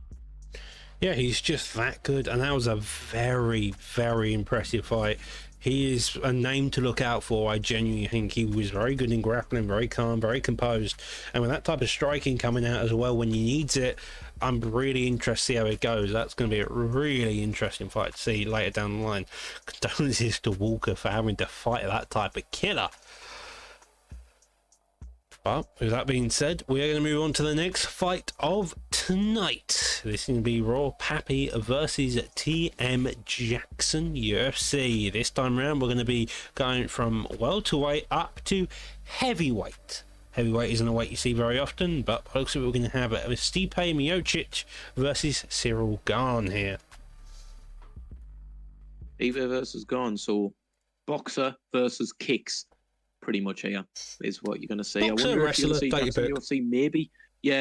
Yeah, he's just that good, and that was a very, very impressive fight. He is a name to look out for. I genuinely think he was very good in grappling, very calm, very composed, and with that type of striking coming out as well when he needs it, I'm really interested to see how it goes. That's going to be a really interesting fight to see later down the line. Condolences to Walker for having to fight that type of killer. But with that being said, we are going to move on to the next fight of tonight. This is going to be Raw Pappy versus TM Jackson UFC. This time around, we're going to be going from welterweight up to heavyweight. Heavyweight isn't a weight you see very often, but also we're going to have Stipe Miocic versus Cyril Gane here. Eva versus Gone, so boxer versus kicks. Pretty much here is what you're going to see. Boxer, I wonder wrestler, if you'll see Jackson UFC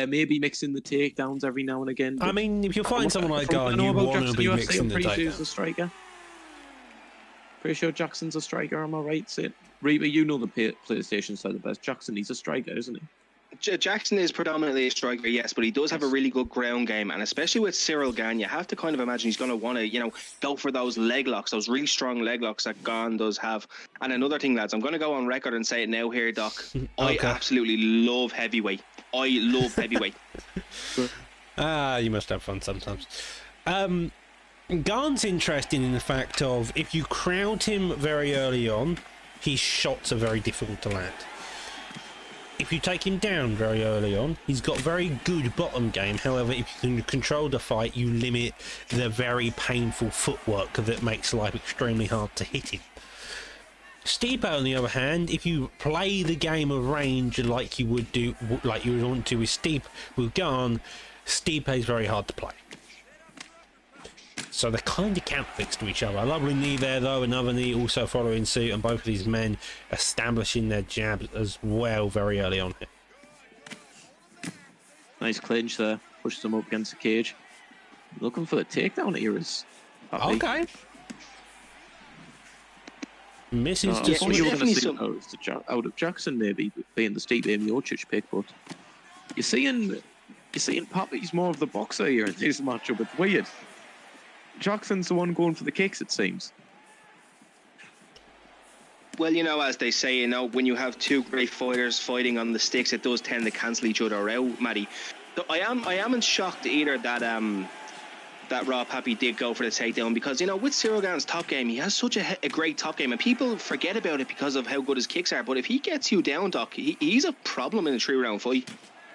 maybe mixing the takedowns every now and again. I mean, if you find someone like Gane, you want to be mixing the pretty sure he's takedowns. a striker. Pretty sure Jackson's a striker, am I right? Sid? Reba, you know the PlayStation side the best. Jackson, he's a striker, isn't he? Jackson is predominantly a striker, yes, but he does have a really good ground game, and especially with Cyril Gane, you have to kind of imagine he's going to want to, go for those leg locks, those really strong leg locks that Gane does have. And another thing, lads, I'm going to go on record and say it now here, Doc. Okay. I absolutely love heavyweight. I love heavyweight. You must have fun sometimes. Gane's interesting in the fact of if you crowd him very early on, his shots are very difficult to land. If you take him down very early on, he's got very good bottom game. However, if you can control the fight, you limit the very painful footwork that makes life extremely hard to hit him. Stipe, on the other hand, if you play the game of range like you would want to with Stipe with Gane, Stipe is very hard to play. So they're kind of counterfeits to each other. A lovely knee there, though, another knee also following suit, and both of these men establishing their jabs as well very early on here. Nice clinch there. Pushes him up against the cage. Looking for the takedown here is Pappy. Okay. Misses I just thought you were going to definitely see out of Jackson maybe being the Stipe Miocic pick, but you're seeing Pappy's more of the boxer here in this matchup. It's weird. Jackson's the one going for the kicks, it seems. Well, as they say, when you have two great fighters fighting on the sticks, it does tend to cancel each other out, Matty. So I am shocked either that Raw Pappy did go for the takedown because, with Cyril Gane's top game, he has such a great top game, and people forget about it because of how good his kicks are. But if he gets you down, Doc, he's a problem in a 3-round fight.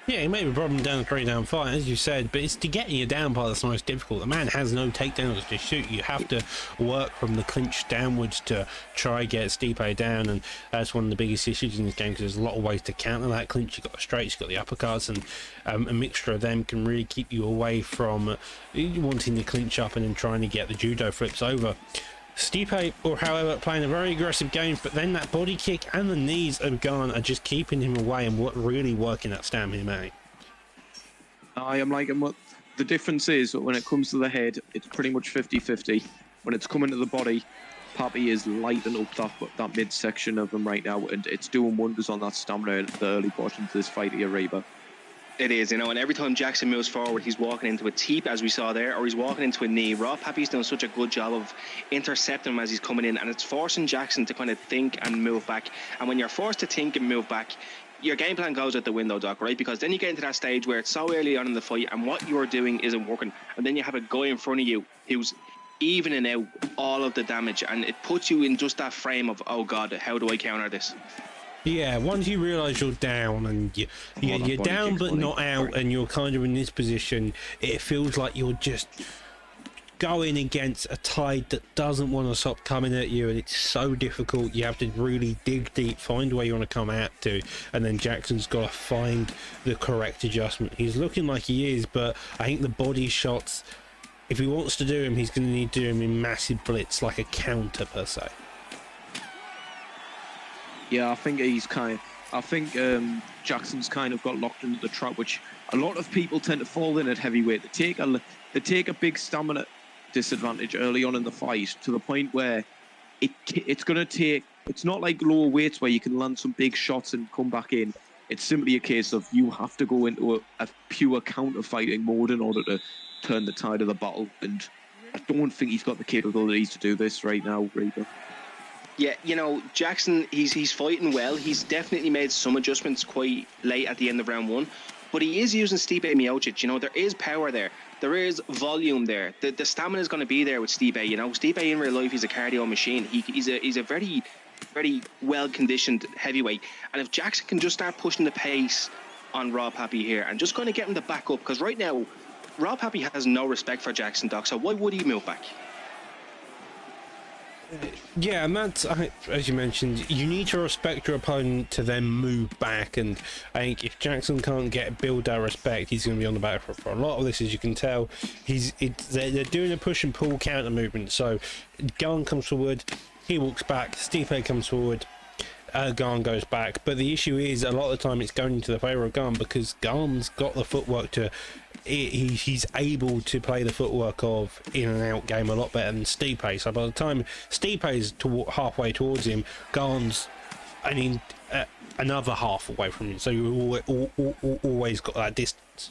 Yeah, it may be a problem down the 3-down fight, as you said, but it's to getting you down part that's the most difficult. The man has no takedowns to shoot. You have to work from the clinch downwards to try get Stipe down, and that's one of the biggest issues in this game because there's a lot of ways to counter that clinch. You've got the straights, you've got the uppercuts, and a mixture of them can really keep you away from wanting to clinch up and then trying to get the judo flips over. Stipe, or however, playing a very aggressive game, but then that body kick and the knees of Gane are just keeping him away and really working that stamina, mate. I am liking what the difference is when it comes to the head, it's pretty much 50-50. When it's coming to the body, Pappy is lighting up that midsection of him right now, and it's doing wonders on that stamina in the early portions of this fight here, Reba. It is, and every time Jackson moves forward, he's walking into a teep, as we saw there, or he's walking into a knee. Raw Pappy's done such a good job of intercepting him as he's coming in, and it's forcing Jackson to kind of think and move back. And when you're forced to think and move back, your game plan goes out the window, Doc, right? Because then you get into that stage where it's so early on in the fight, and what you're doing isn't working, and then you have a guy in front of you who's evening out all of the damage, and it puts you in just that frame of, oh God, how do I counter this? Yeah, once you realise you're down and you're down but not out, and you're kind of in this position, it feels like you're just going against a tide that doesn't want to stop coming at you, and it's so difficult. You have to really dig deep, find where you want to come out to, and then Jackson's got to find the correct adjustment. He's looking like he is, but I think the body shots, if he wants to do him, he's going to need to do him in massive blitz, like a counter per se. Yeah, I think Jackson's kind of got locked into the trap, which a lot of people tend to fall in at heavyweight. They take a big stamina disadvantage early on in the fight to the point where it's going to take. It's not like lower weights where you can land some big shots and come back in. It's simply a case of you have to go into a pure counter-fighting mode in order to turn the tide of the battle. And I don't think he's got the capabilities to do this right now, Reaper. Yeah, you know, Jackson, he's fighting well. He's definitely made some adjustments quite late at the end of round 1. But he is using Stipe Miocic. You know, there is power there. There is volume there. The stamina is going to be there with Stipe. You know, Stipe in real life, he's a cardio machine. He's a very, very well-conditioned heavyweight. And if Jackson can just start pushing the pace on Rob Happy here and just kind of get him to back up, because right now, Rob Happy has no respect for Jackson, Doc. So why would he move back? Yeah, and that's, as you mentioned, you need to respect your opponent to then move back, and I think if Jackson can't build that respect, he's going to be on the back foot for a lot of this. As you can tell, they're doing a push and pull counter movement, so Garn comes forward, he walks back, Stipe comes forward, Garn goes back, but the issue is a lot of the time it's going into the favour of Garn because Garn's got the footwork to he's able to play the footwork of in and out game a lot better than Stipe. So by the time Stipe's halfway towards him, Garn's another half away from him, so you always got that distance.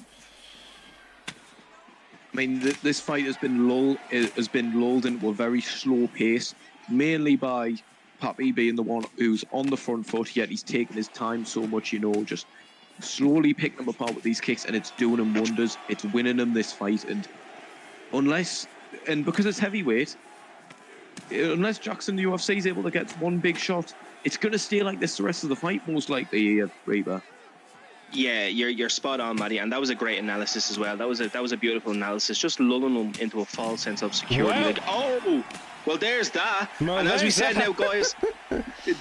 I mean, this fight has been lulled into a very slow pace, mainly by Pappy being the one who's on the front foot, yet he's taking his time so much, you know, just slowly picking them apart with these kicks, and it's doing him wonders. It's winning him this fight, and because it's heavyweight, unless Jackson the UFC is able to get one big shot, it's going to stay like this the rest of the fight, most likely, Reaper. Yeah, you're spot on, Matty, and that was a great analysis as well. That was a beautiful analysis, just lulling them into a false sense of security. Well, like, oh, well, there's that. And as we said now, guys,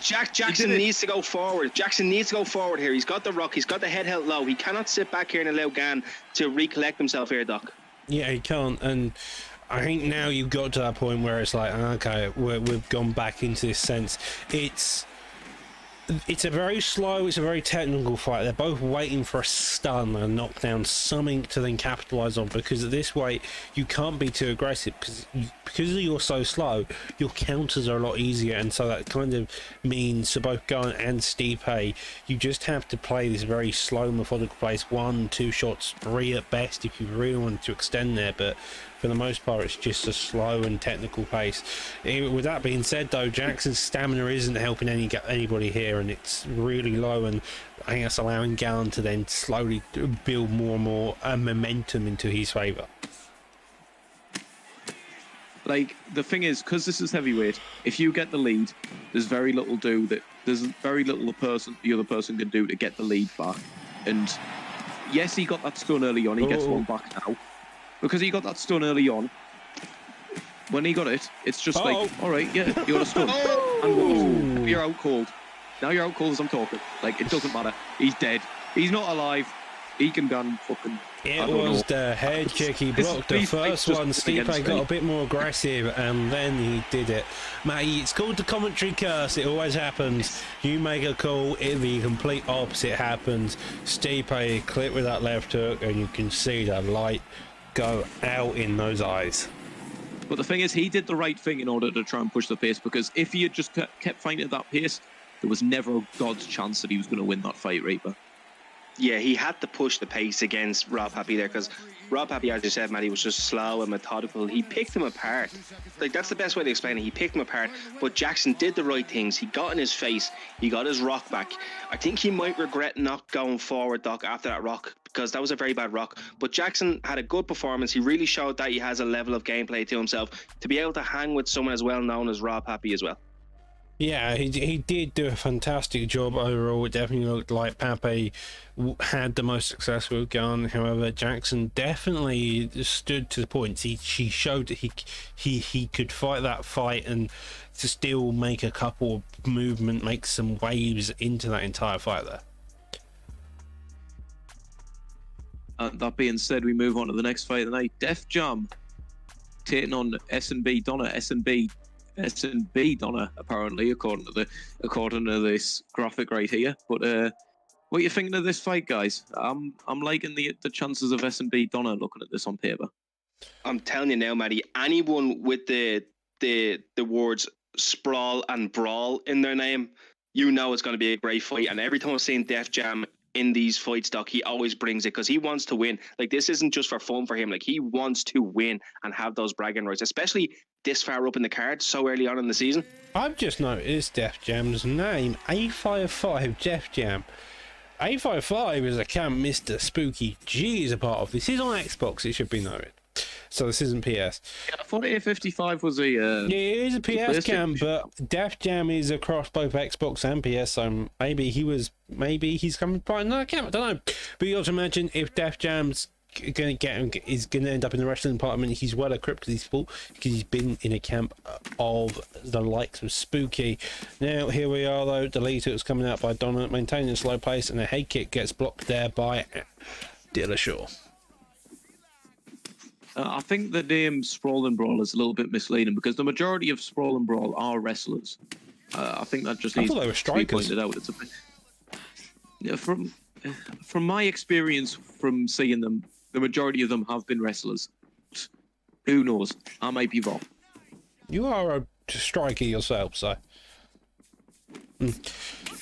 Jackson needs to go forward. Jackson needs to go forward here. He's got the rock. He's got the head held low. He cannot sit back here and allow Gan to recollect himself here, Doc. Yeah, he can't, and I think now you've got to that point where it's like, okay, we've gone back into this sense. It's a very slow, it's a very technical fight. They're both waiting for a stun, a knockdown, something to then capitalise on, because at this weight you can't be too aggressive because you're so slow, your counters are a lot easier, and so that kind of means for both Garn and Stipe, you just have to play this very slow, methodical pace, 1, 2 shots, 3 at best if you really wanted to extend there, but for the most part, it's just a slow and technical pace. With that being said, though, Jackson's stamina isn't helping anybody here, and it's really low, and I think that's allowing Garn to then slowly build more and more momentum into his favour. Like, the thing is, because this is heavyweight, if you get the lead, there's very little the other person can do to get the lead back. And yes, he got that stun early on. He gets one back now. Because he got that stun early on, when he got it, it's just like, all right, yeah, you got a stun. And you're out cold. Now you're out cold as I'm talking. Like, it doesn't matter. He's dead. He's not alive. He can gun fucking... It was the head kick he blocked. The first one, Stipe got a bit more aggressive, and then he did it. Matty, it's called the commentary curse. It always happens. You make a call, the complete opposite happens. Stipe clipped with that left hook, and you can see the light go out in those eyes. But the thing is, he did the right thing in order to try and push the pace, because if he had just kept fighting at that pace, there was never a God's chance that he was going to win that fight, Reaper. Yeah, he had to push the pace against Rob Happy there, because Rob Happy, as you said, Matty, was just slow and methodical. He picked him apart. Like, that's the best way to explain it. He picked him apart, but Jackson did the right things. He got in his face. He got his rock back. I think he might regret not going forward, Doc, after that rock, because that was a very bad rock. But Jackson had a good performance. He really showed that he has a level of gameplay to himself to be able to hang with someone as well known as Rob Happy as well. Yeah, he did do a fantastic job overall. It definitely looked like Pape had the most success with Garn. However, Jackson definitely stood to the point. He showed that he could fight that fight and to still make a couple of movement, make some waves into that entire fight there. That being said, we move on to the next fight of the night. Def Jam taking on S&B Donna. S&B Donna, apparently, according to this graphic right here. But what are you thinking of this fight, guys? I'm liking the chances of S&B Donna looking at this on paper. I'm telling you now, Matty, anyone with the words sprawl and brawl in their name, you know it's going to be a great fight. And every time I've seen Def Jam in these fights, Doc, he always brings it because he wants to win. Like, this isn't just for fun for him. Like, he wants to win and have those bragging rights, especially this far up in the card so early on in the season. I've just noticed Def Jam's name, A55 Def Jam. A55 is a camp Mr. Spooky G is a part of. This is on Xbox, it should be noted. So this isn't PS. Yeah, I thought A55 was a... Yeah, it is a PS cam, but Def Jam is across both Xbox and PS, so maybe he's coming by another camp, I don't know. But you have to imagine if Def Jam's gonna end up in the wrestling department, he's well equipped because he's been in a camp of the likes of Spooky. Now here we are though, the lead is coming out by Donna, maintaining a slow pace, and a head kick gets blocked there by Dillashaw. I think the name Sprawl and Brawl is a little bit misleading because the majority of Sprawl and Brawl are wrestlers. I think that just needs they were to be strikers. pointed out. It's a bit, from my experience from seeing them, the majority of them have been wrestlers. Who knows? I might be wrong. You are a striker yourself, so.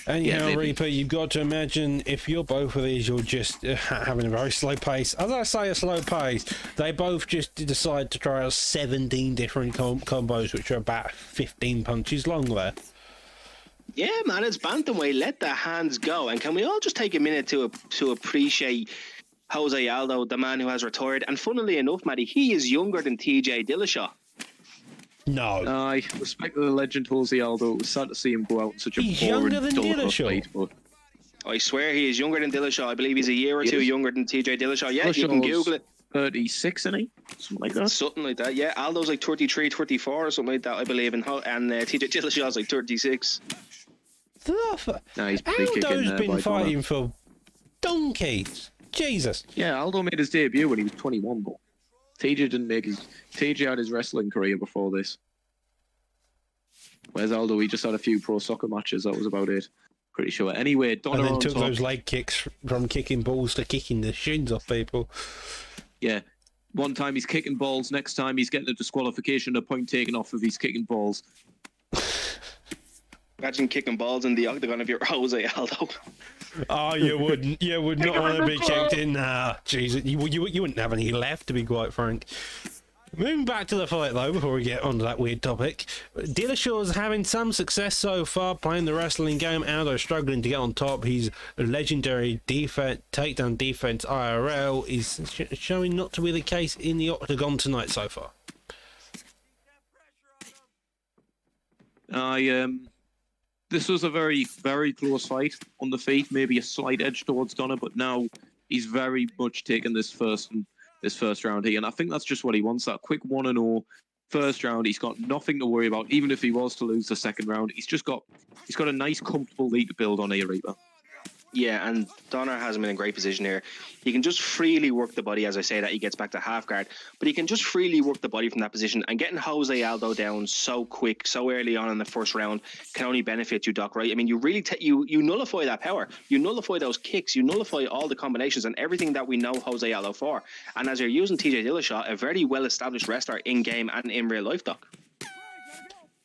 Anyhow, Yeah, Reaper, you've got to imagine if you're both of these, you're just having a very slow pace. As I say, a slow pace, they both just decide to try out 17 different combos, which are about 15 punches long there. Yeah, man, it's bantamweight. Let the hands go. And can we all just take a minute to appreciate Jose Aldo, the man who has retired? And funnily enough, Matty, he is younger than TJ Dillashaw. No. I respect the legend Jose Aldo. It was sad to see him go out in such a He's boring, younger than dull Dillashaw. fight, but I swear he is younger than Dillashaw. I believe he's a year or two younger than TJ Dillashaw. Yeah, you can Dillashaw's Google it. 36, isn't he? Something like that. Something like that, yeah. Aldo's like 33, 34 or something like that, I believe. And TJ Dillashaw's like 36. Nah, he's pretty kicking Aldo's there been by fighting for donkeys. Jesus. Yeah, Aldo made his debut when he was 21, but TJ didn't make his... TJ had his wrestling career before this. Whereas Aldo, he just had a few pro soccer matches, that was about it. Pretty sure. Anyway, Donna And then on took top. those leg kicks from kicking balls to kicking the shins off people. Yeah. One time he's kicking balls, next time he's getting a disqualification, a point taken off of his kicking balls. Imagine kicking balls in the octagon if you're Jose Aldo. Oh, you wouldn't. You would not want to be kicked in. Nah, Jesus, you wouldn't have any left, to be quite frank. Moving back to the fight, though, before we get onto that weird topic, Dillashaw's having some success so far playing the wrestling game. Aldo struggling to get on top. His legendary takedown defense IRL is showing not to be the case in the octagon tonight so far. This was a very, very close fight on the feet. Maybe a slight edge towards Donna, but now he's very much taken this first round here, and I think that's just what he wants. That quick 1-0 first round. He's got nothing to worry about. Even if he was to lose the second round, he's got a nice, comfortable lead to build on here, Reaper. Yeah, and Donner has him in a great position here. He can just freely work the body, as I say that he gets back to half guard, but he can just freely work the body from that position, and getting Jose Aldo down so quick, so early on in the first round can only benefit you, Doc, right? I mean, you really you nullify that power, you nullify those kicks, you nullify all the combinations and everything that we know Jose Aldo for. And as you're using TJ Dillashaw, a very well-established wrestler in-game and in real life, Doc.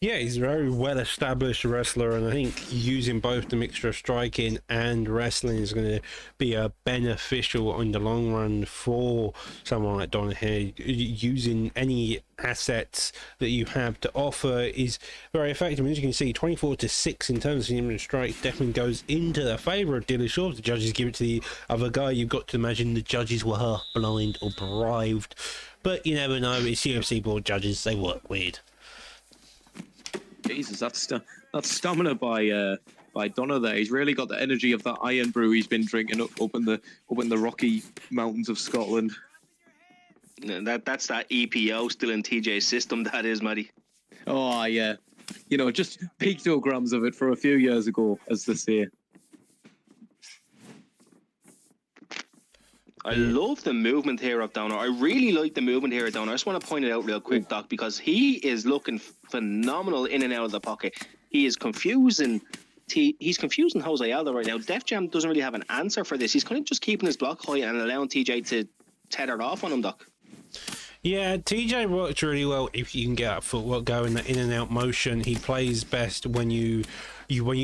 Yeah, he's a very well-established wrestler, and I think using both the mixture of striking and wrestling is going to be a beneficial in the long run for someone like Donna here. Using any assets that you have to offer is very effective. As you can see, 24-6 in terms of human strike definitely goes into the favour of Dillashaw. The judges give it to the other guy. You've got to imagine the judges were half blind or bribed, but you never know. It's UFC board judges; they work weird. Jesus, that's stamina by Donna there. He's really got the energy of that iron brew he's been drinking up in the Rocky Mountains of Scotland. That's that EPO still in TJ's system, that is, Matty. Oh yeah, just pictograms of it for a few years ago, as they say. I love the movement here of Donor. I really like the movement here of Donor. I just want to point it out real quick, Doc, because he is looking phenomenal in and out of the pocket. He is confusing. He's confusing Jose Aldo right now. Def Jam doesn't really have an answer for this. He's kind of just keeping his block high and allowing TJ to tether off on him, Doc. Yeah, TJ works really well if you can get that footwork going, that in and out motion. He plays best when you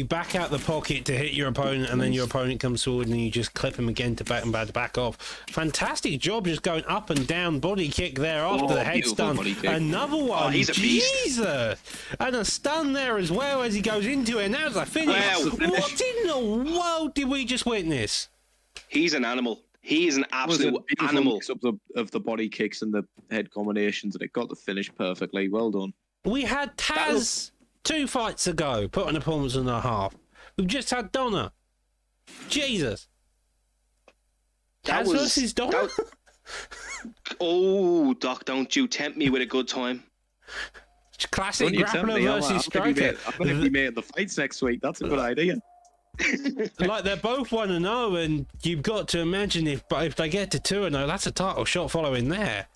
back out the pocket to hit your opponent, and then your opponent comes forward and you just clip him again to back off. Fantastic job just going up and down, body kick there after the head stun. Another one. Oh, he's a beast. Jesus! And a stun there as well as he goes into it. And that was a finish. Wow. What in the world did we just witness? He's an animal. He is an absolute Was a beautiful animal. mix up of the body kicks and the head combinations, and it got the finish perfectly. Well done. We had Taz 2 fights ago, put an performance and a half. We've just had Donna. Jesus. That Taz was- versus Donna? Oh, Doc, don't you tempt me with a good time. Classic Don't you tempt grappler me, versus I'm gonna striker. be making the fights next week. That's a good idea. Like, they're both 1-0, and you've got to imagine if they get to 2-0, that's a title shot following there.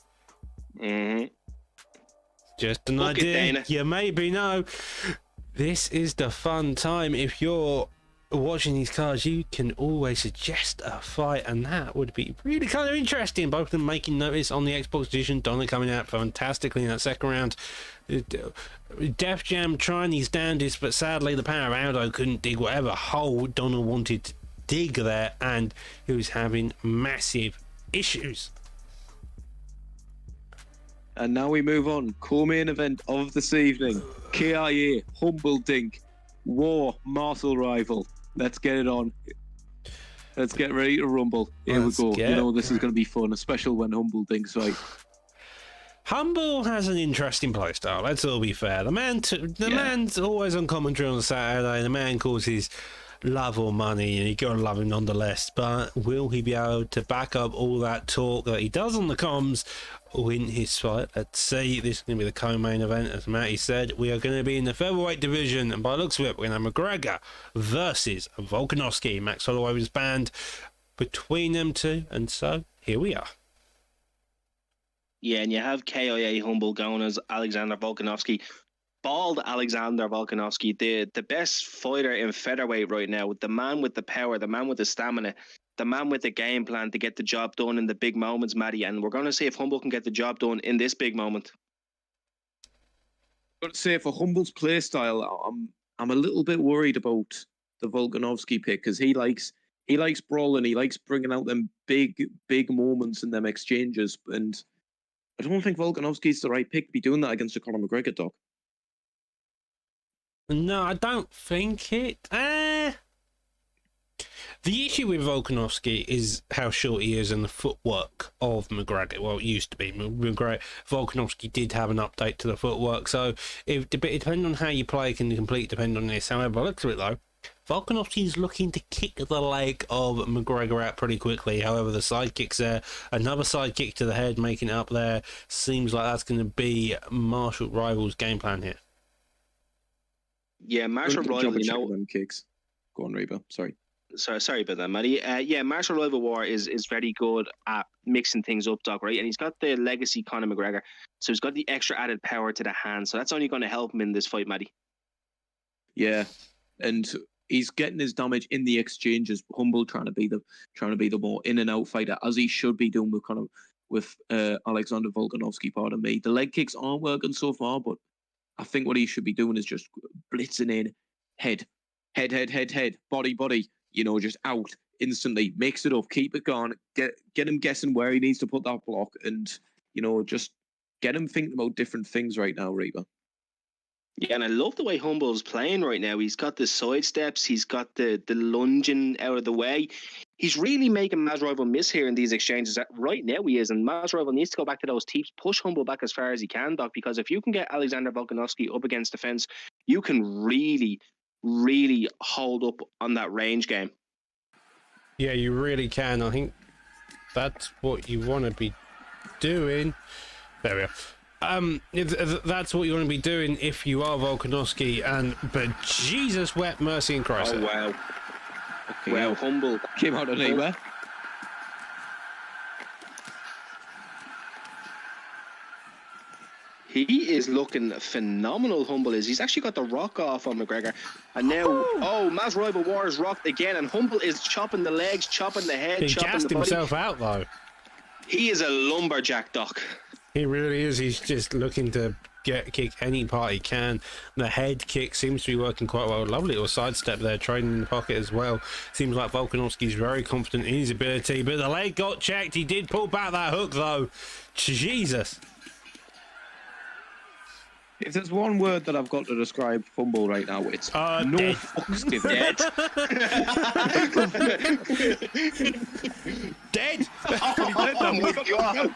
Mm-hmm. Just an Look at idea. Dana. You maybe know. This is the fun time. If you're watching these cards, you can always suggest a fight, and that would be really kind of interesting. Both of them making notice on the Xbox edition. Donna coming out fantastically in that second round. Def Jam trying his damnedest, but sadly the power of Aldo couldn't dig whatever hole Donna wanted to dig there, and he was having massive issues. And now we move on. Co-main event of this evening. KIA, Humble Dink, War, Martial Rival. Let's get it on. Let's get ready to rumble. Here Let's we go. get- You know, this is going to be fun, especially when Humble Dink's right. Humble has an interesting playstyle. Let's all be fair. The man's always on commentary on Saturday. The man calls his love or money, and you gotta love him nonetheless. But will he be able to back up all that talk that he does on the comms, win his fight? Let's see. This is going to be the co-main event, as Matty said. We are going to be in the featherweight division, and by the looks of it, we're going to have McGregor versus Volkanovski. Max Holloway was banned between them two, and so here we are. Yeah, and you have KIA Humble going as Alexander Volkanovski. Bald Alexander Volkanovski, the best fighter in featherweight right now, the man with the power, the man with the stamina, the man with the game plan to get the job done in the big moments, Matty. And we're going to see if Humble can get the job done in this big moment. Got to say, for Humble's play style, I'm a little bit worried about the Volkanovski pick, because he likes brawling, he likes bringing out them big moments in them exchanges, and I don't think Volkanovski's the right pick to be doing that against a Conor McGregor, Doc. No, I don't think it. The issue with Volkanovski is how short he is and the footwork of McGregor. Well, it used to be. Volkanovski did have an update to the footwork, so it depending on how you play can completely depend on this. However, look at it though. Volkanovski's looking to kick the leg of McGregor out pretty quickly. However, the side kick's there. Another side kick to the head, making it up there. Seems like that's going to be Martial Rival's game plan here. Yeah, Martial Rival, you know. Them kicks. Go on, Reba. Sorry. Sorry about that, Matty. Yeah, Martial Rival War is very good at mixing things up, Doc, right? And he's got the legacy Conor McGregor, so he's got the extra added power to the hand. So that's only going to help him in this fight, Matty. Yeah, and he's getting his damage in the exchanges. Humble trying to be the more in and out fighter, as he should be doing with Alexander Volkanovski. Pardon me. The leg kicks aren't working so far, but I think what he should be doing is just blitzing in, head, body. You know, just out instantly. Mix it up, keep it going, get him guessing where he needs to put that block, and you know, just get him thinking about different things right now, Reba. Yeah, and I love the way Humble's playing right now. He's got the side steps, he's got the lunging out of the way. He's really making Masvidal miss here in these exchanges. Right now he is, and Masvidal needs to go back to those teeps, push Humble back as far as he can, Doc, because if you can get Alexander Volkanovski up against the fence, you can really hold up on that range game. Yeah, you really can. I think that's what you want to be doing. There we are. That's what you want to be doing if you are Volkanovski, but Jesus wept mercy and Christ. Oh, wow. Okay, Wow, Humble. came out of nowhere. He is looking phenomenal, Humble is. He's actually got the rock off on McGregor. And now, Maz Rival War is rocked again, and Humble is chopping the legs, chopping the head, He chopping gassed the body. himself out, though. He is a lumberjack, Doc. He really is. He's just looking to kick any part he can. The head kick seems to be working quite well. Lovely little sidestep there, trading in the pocket as well. Seems like Volkanovski's very confident in his ability, but the leg got checked. He did pull back that hook, though. Jesus. If there's one word that I've got to describe Humble right now, it's no dead. fucks given. Dead. Oh my God.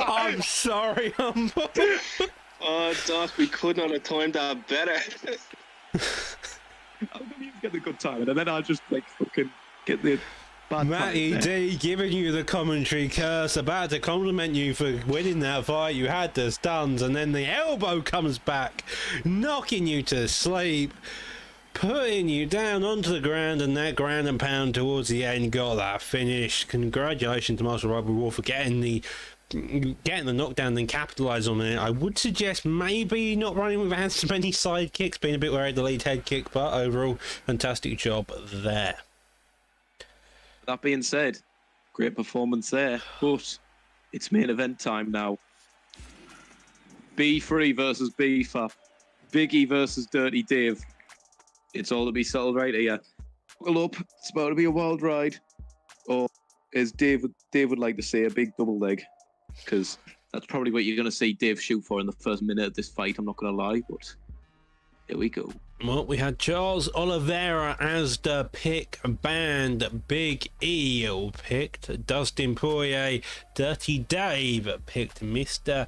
I'm sorry, Humble. Oh, Doc, we could not have timed that better. How come you get the good time and then I'll just like fucking get the bad Matty time there? D giving you the commentary curse, about to compliment you for winning that fight. You had the stuns, and then the elbow comes back, knocking you to sleep, putting you down onto the ground, and that ground and pound towards the end got that finish. Congratulations to Master Rival War for getting the knockdown, then capitalise on it. I would suggest maybe not running with as many side kicks, being a bit worried the lead head kick, but overall, fantastic job there. That being said, great performance there, but it's main event time now. B3 versus B-Fab. Biggie versus Dirty Dave. It's all to be settled right here. Well up, it's about to be a wild ride. Or as Dave would like to say, a big double leg. Because that's probably what you're going to see Dave shoot for in the first minute of this fight, I'm not going to lie, but here we go. Well, we had Charles Oliveira as the pick band. Big E picked Dustin Poirier. Dirty Dave picked Mr.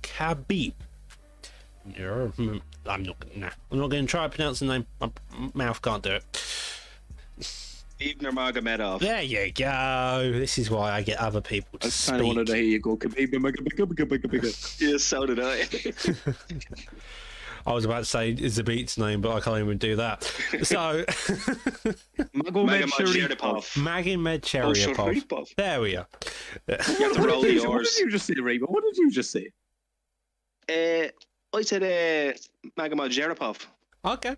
Khabib. I'm not going to try to pronounce the name. My mouth can't do it. Ibn Nurmagomedov. There you go. This is why I get other people to I speak. kind of wanted to hear you go. Yeah, so did I. I was about to say is the beat's name, but I can't even do that. So, Magomed Sharipov. Magomed Sharipov. Sharipov. There we are. You have to roll the What R's. did you just say, Reba? What did you just say? I said Magomed Sharipov. Okay.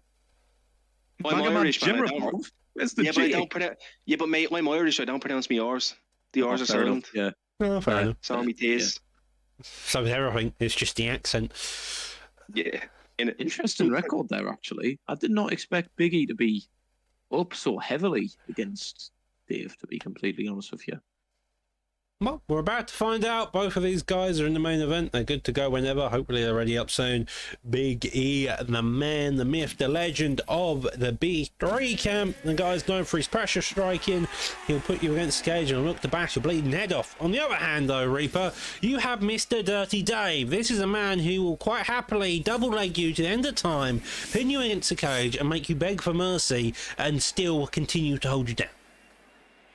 I'm Magomed Irish, man. I don't- Sharipov? Where's the Yeah, but I J? don't pronounce. Yeah, but mate, I'm Irish. I don't pronounce me R's. The R's are Fair silent. enough, Yeah. Oh, fair enough. So me T's. So with everything, it's just the accent. Yeah. In it. Interesting record there, actually. I did not expect Biggie to be up so heavily against Dave, to be completely honest with you. Well, we're about to find out. Both of these guys are in the main event. They're good to go whenever. Hopefully they're ready up soon. Big E, the man, the myth, the legend of the B3 camp. The guy's known for his pressure striking. He'll put you against the cage and look to bash your bleeding head off. On the other hand, though, Reaper, you have Mr. Dirty Dave. This is a man who will quite happily double leg you to the end of time, pin you against the cage and make you beg for mercy and still continue to hold you down.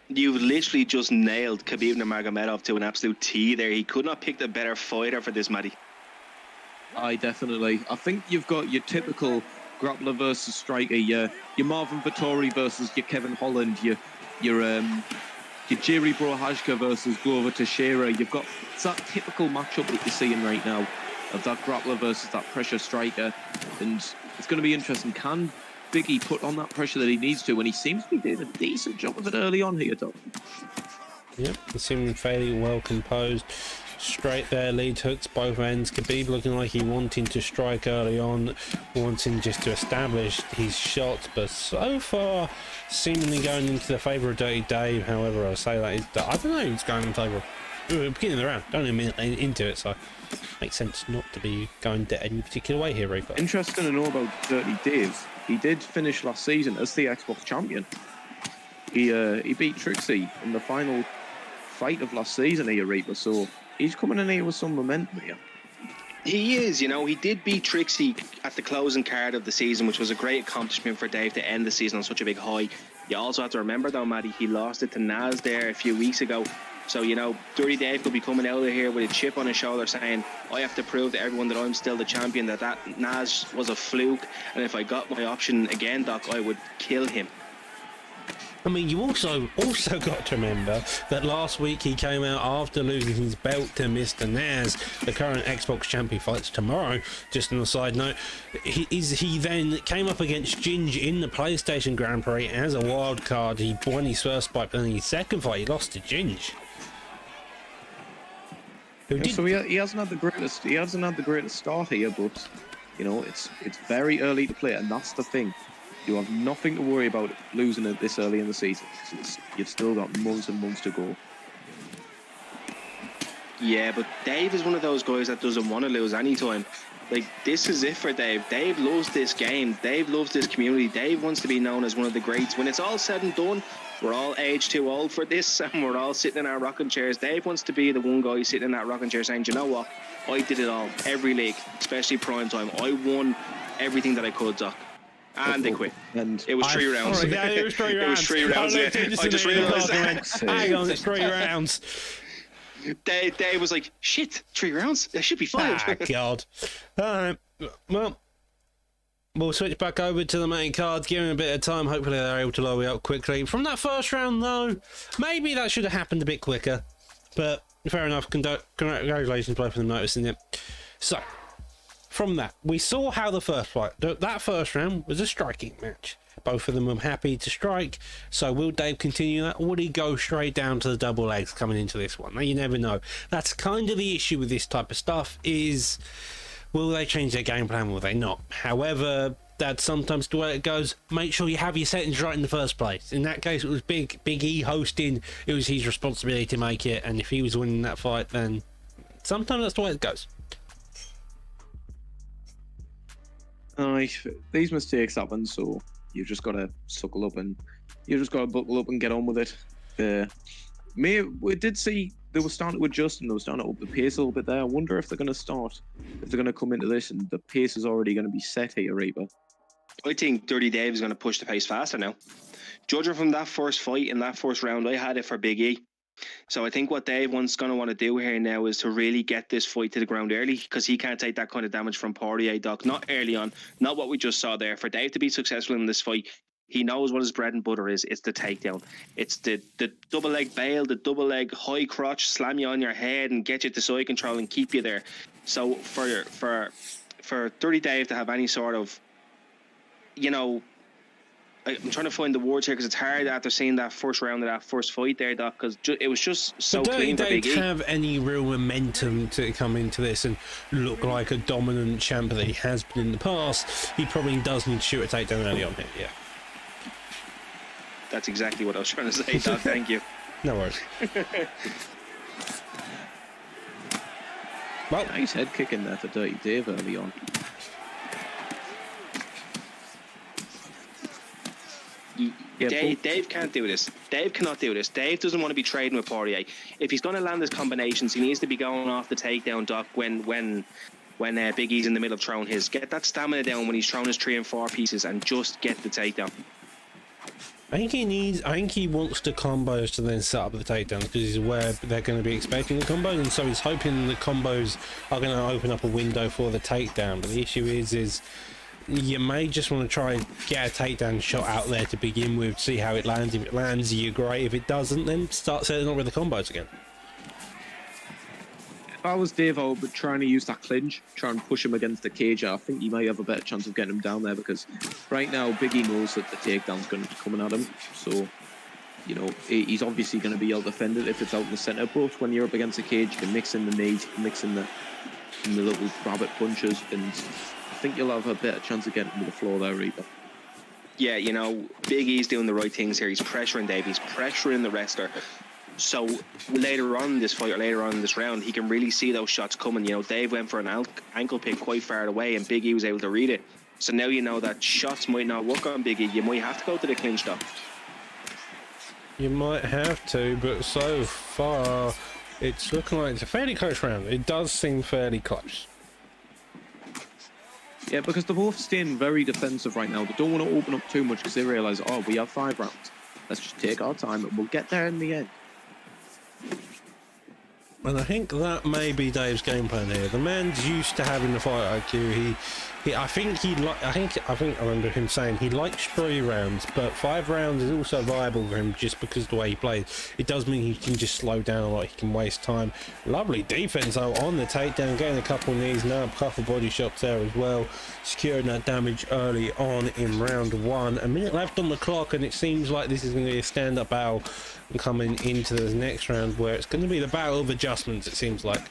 You've literally just nailed Khabib Nurmagomedov to an absolute T there. He could not pick a better fighter for this, Matty. I think you've got your typical grappler versus striker, your Marvin Vettori versus your Kevin Holland, your Jiri Prochazka versus Glover Teixeira. You've got it's that typical matchup that you're seeing right now of that grappler versus that pressure striker, and it's going to be interesting. Can Biggie put on that pressure that he needs to, and he seems to be doing a decent job of it early on here, Doc. Yep, he seemed fairly well composed. Straight there, lead hooks both ends. Khabib looking like he wanting to strike early on, wanting just to establish his shots, but so far seemingly going into the favour of Dirty Dave. However, I say that is, I don't know who's going in favour of beginning of the round, don't even into it, so makes sense not to be going to any particular way here, Reaper. Interesting to know about Dirty Dave. He did finish last season as the Xbox champion. He beat Trixie in the final fight of last season here, Reaper, so he's coming in here with some momentum here. He is, he did beat Trixie at the closing card of the season, which was a great accomplishment for Dave to end the season on such a big high. You also have to remember, though, Matty, he lost it to Naz there a few weeks ago. So, Dirty Dave could be coming out of here with a chip on his shoulder saying, I have to prove to everyone that I'm still the champion, that Naz was a fluke, and if I got my option again, Doc, I would kill him. I mean, you also got to remember that last week he came out after losing his belt to Mr. Naz, the current Xbox champion, fights tomorrow. Just on a side note, he then came up against Ginge in the PlayStation Grand Prix as a wild card. He won his first fight, but in his second fight he lost to Ginge. So he hasn't had the greatest. He hasn't had the greatest start here, but you know it's very early to play, and that's the thing. You have nothing to worry about losing it this early in the season. You've still got months and months to go. Yeah, but Dave is one of those guys that doesn't want to lose any time. Like, this is it for Dave. Dave loves this game. Dave loves this community. Dave wants to be known as one of the greats. When it's all said and done, we're all age too old for this, and we're all sitting in our rocking chairs. Dave wants to be the one guy sitting in that rocking chair saying, you know what? I did it all. Every league, especially prime time. I won everything that I could, Doc. And they quit. And it was 3 rounds. Yeah, it was 3 rounds. It was 3 rounds. Yeah. I just realised that. Hang on, it's 3 rounds. Dave was like, shit, 3 rounds? That should be 5. Ah, God. Alright, well, we'll switch back over to the main cards, give them a bit of time. Hopefully they're able to lower up quickly. From that first round, though, maybe that should have happened a bit quicker. But fair enough, congratulations both of them noticing it. So, from that, we saw how the first fight, that first round was a striking match. Both of them were happy to strike. So will Dave continue that, or would he go straight down to the double legs coming into this one? Now, you never know. That's kind of the issue with this type of stuff is, will they change their game plan, will they not? However, that's sometimes the way it goes. Make sure you have your settings right in the first place. In that case, it was Big E hosting. It was his responsibility to make it, and if he was winning that fight, then sometimes that's the way it goes. These mistakes happen, so you just gotta suckle up and you just gotta buckle up and get on with it. We did see they were starting to adjust and they were starting to up the pace a little bit there. I wonder if they're gonna come into this and the pace is already gonna be set here, Reaper. I think Dirty Dave is gonna push the pace faster now. Judging from that first fight in that first round, I had it for Big E. So I think what Dave going to want to do here now is to really get this fight to the ground early, because he can't take that kind of damage from Poirier, Doc. Not early on, not what we just saw there. For Dave to be successful in this fight, he knows what his bread and butter is. It's the takedown. It's the double leg bail, the double leg high crotch, slam you on your head and get you to side control and keep you there. So for Dirty Dave to have any sort of, you know, I'm trying to find the words here because it's hard after seeing that first round of that first fight there, Doc, because it was just so clean for Big E. Don't have any real momentum to come into this and look like a dominant champ that he has been in the past. He probably does need to shoot a takedown early on here, yeah. That's exactly what I was trying to say, Doc. Thank you. No worries. Well, nice head kick in there for Dirty Dave early on. Dave can't do this. Dave cannot do this. Dave doesn't want to be trading with Poirier. If he's going to land his combinations, he needs to be going off the takedown, Doc, when Big E's in the middle of throwing his. Get that stamina down when he's throwing his 3 and 4 pieces and just get the takedown. I think he wants the combos to then set up the takedowns because he's aware they're going to be expecting the combos, and so he's hoping the combos are going to open up a window for the takedown. But the issue is you may just want to try and get a takedown shot out there to begin with, see how it lands. If it lands, you're great. If it doesn't, then start setting up with the combos again. If I was Dave, I would be trying to use that clinch, try and push him against the cage. I think he might have a better chance of getting him down there, because right now Biggie knows that the takedown's going to be coming at him. So, you know, he's obviously going to be out-defended if it's out in the centre. But when you're up against the cage, you can mix in the knees, you can mix in the little rabbit punches, and I think you'll have a better chance of getting to the floor there, Reaper. Yeah, you know, Big E's doing the right things here. He's pressuring Dave. He's pressuring the wrestler. So later on in this fight, or later on in this round, he can really see those shots coming. You know, Dave went for an ankle pick quite far away, and Big E was able to read it. So now you know that shots might not work on Big E. You might have to go to the clinch, though. You might have to, but so far it's looking like it's a fairly close round. It does seem fairly close. Yeah, because they're both staying very defensive right now. They don't want to open up too much because they realise, oh, we have 5 rounds. Let's just take our time and we'll get there in the end. And I think that may be Dave's game plan here. The man's used to having the fight IQ. I think I remember him saying he likes 3 rounds, but 5 rounds is also viable for him just because of the way he plays. It does mean he can just slow down a lot. He can waste time. Lovely defense though on the takedown, getting a couple knees now, a couple body shots there as well, securing that damage early on in round 1. A minute left on the clock, and it seems like this is going to be a stand-up battle coming into the next round, where it's going to be the battle of adjustments. It seems like.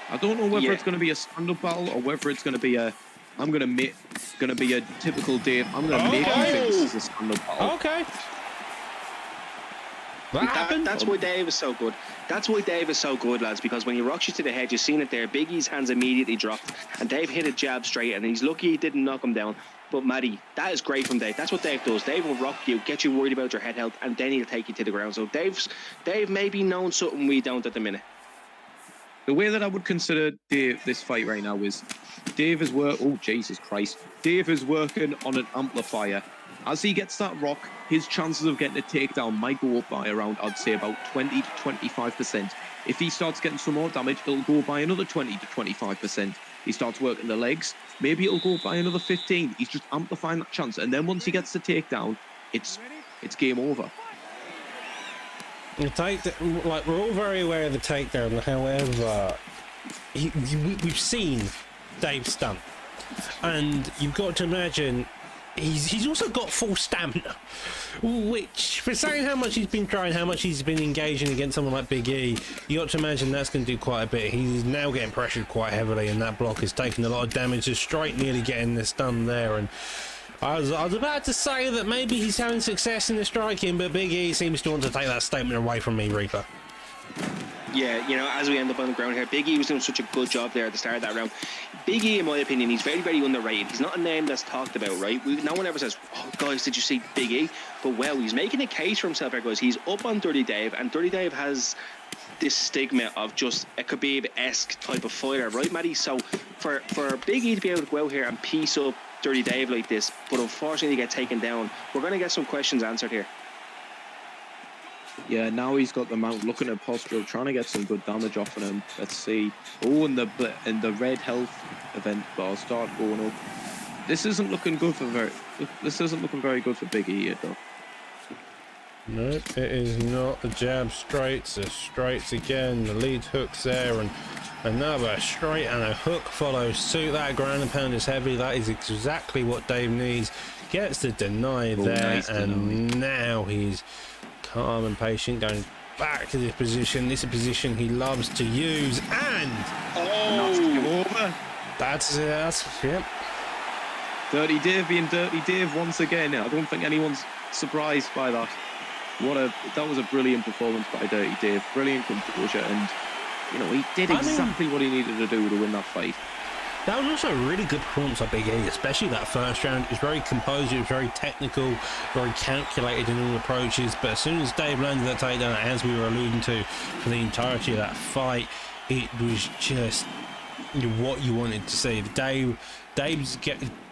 I don't know whether it's going to be a stand-up battle or whether it's going to be a. I'm going to make going to be a typical Dave. I'm going to make you think this is a stand-up battle. Okay. That's why Dave is so good. That's why Dave is so good, lads, because when he rocks you to the head, you've seen it there. Big E's hands immediately dropped, and Dave hit a jab straight, and he's lucky he didn't knock him down. But Maddie, that is great from Dave. That's what Dave does. Dave will rock you, get you worried about your head health, and then he'll take you to the ground. So Dave may be known something we don't at the minute. The way that I would consider Dave, this fight right now is Dave is oh Jesus Christ, Dave is working on an amplifier. As he gets that rock, his chances of getting a takedown might go up by around, I'd say, about 20 to 25%. If he starts getting some more damage, it'll go by another 20 to 25%. He starts working the legs, maybe it'll go by another 15. He's just amplifying that chance, and then once he gets the takedown, it's game over. Like, we're all very aware of the takedown. However, we've seen Dave stunt, and you've got to imagine he's also got full stamina, which, for saying how much he's been trying, how much he's been engaging against someone like Big E, you got to imagine that's going to do quite a bit. He's now getting pressured quite heavily, and that block is taking a lot of damage. Just straight nearly getting the stun there, and I was about to say that maybe he's having success in the striking, but Big E seems to want to take that statement away from me, Reaper. Yeah, you know, as we end up on the ground here, Big E was doing such a good job there at the start of that round. Big E, in my opinion, he's very, very underrated. He's not a name that's talked about, right? No one ever says, oh, guys, did you see Big E? But, well, he's making a case for himself here, guys. He's up on Dirty Dave, and Dirty Dave has this stigma of just a Khabib-esque type of fighter, right, Matty? So for Big E to be able to go out here and piece up Dirty Dave like this, but unfortunately get taken down, we're going to get some questions answered here. Yeah, now he's got the mount, looking at posture, trying to get some good damage off of him. Let's see. Oh, and the red health event bar start going up. This isn't looking good for This isn't looking very good for Big E yet, though. Nope, it is not. The jab straights, the straights again, the lead hooks there, and another straight and a hook follows suit. That ground and pound is heavy. That is exactly what Dave needs. Gets the deny there, nice and now he's calm and patient, going back to this position. This is a position he loves to use, and that's yep. Dirty Dave being Dirty Dave once again. I don't think anyone's surprised by that. That was a brilliant performance by Dirty Dave. Brilliant composure, and you know, he did exactly what he needed to do to win that fight. That was also a really good performance by Big E, especially that first round. It was very composed, it was very technical, very calculated in all approaches. But as soon as Dave landed that takedown, as we were alluding to for the entirety of that fight, it was just what you wanted to see. Dave's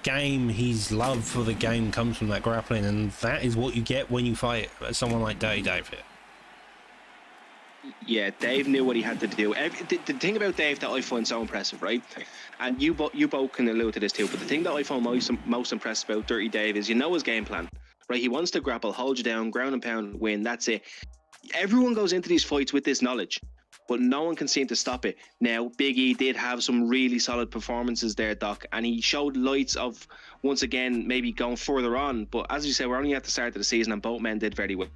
game, his love for the game comes from that grappling, and that is what you get when you fight someone like Dirty Dave here. Yeah, Dave knew what he had to do. The thing about Dave that I find so impressive, right? And you both can allude to this too, but the thing that I find most impressive about Dirty Dave is, you know, his game plan, right? He wants to grapple, hold you down, ground and pound, win. That's it. Everyone goes into these fights with this knowledge, but no one can seem to stop it. Now, Big E did have some really solid performances there, Doc, and he showed lights of, once again, maybe going further on. But as you say, we're only at the start of the season, and both men did very well.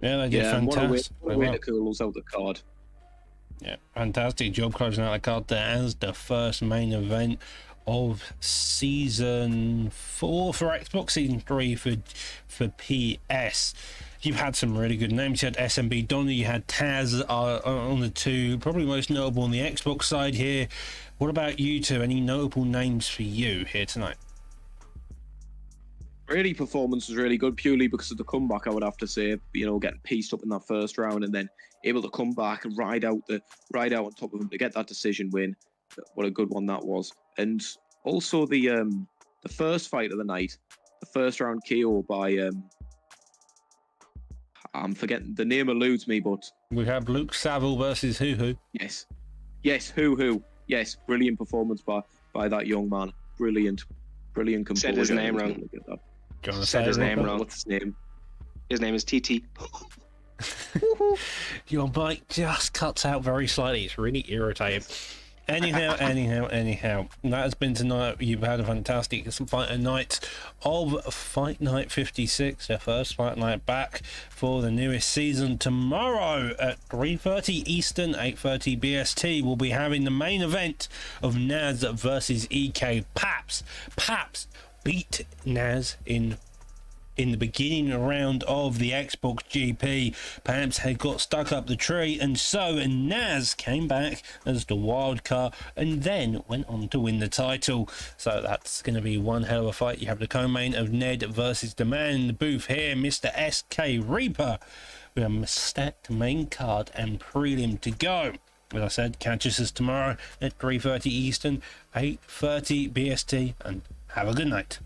Yeah, they did fantastic. What a way to close out the card. Yeah, fantastic job closing out the card there as the first main event of season 4 for Xbox, season 3 for PS. You've had some really good names. You had SMB Donner, you had Taz on the two, probably most notable on the Xbox side here. What about you two? Any notable names for you here tonight? Really, performance was really good, purely because of the comeback, I would have to say. You know, getting pieced up in that first round and then able to come back and ride out on top of him to get that decision win. What a good one that was. And also the first fight of the night, the first round KO by I'm forgetting, the name eludes me, but We have Luke Saville versus Hoo. Yes. Yes, Hoo. Yes, brilliant performance by that young man. Brilliant composure. Said his name wrong. Do you want to Said say his it, name Rob? wrong. What's his name? His name is TT. Your mic just cuts out very slightly. It's really irritating. Anyhow, that has been tonight. You've had a fantastic fight night of Fight Night 56, their first fight night back for the newest season. Tomorrow at 3:30 Eastern, 8:30 BST, we'll be having the main event of Naz versus EK. Paps beat Naz in the beginning round of the Xbox GP. Paps had got stuck up the tree, and so Naz came back as the wild card and then went on to win the title. So that's going to be one hell of a fight. You have the co-main of Ned versus the man in the booth here, Mr. SK Reaper. We have a stacked main card and prelim to go. As I said, catch us tomorrow at 3:30 Eastern, 8:30 BST, and have a good night.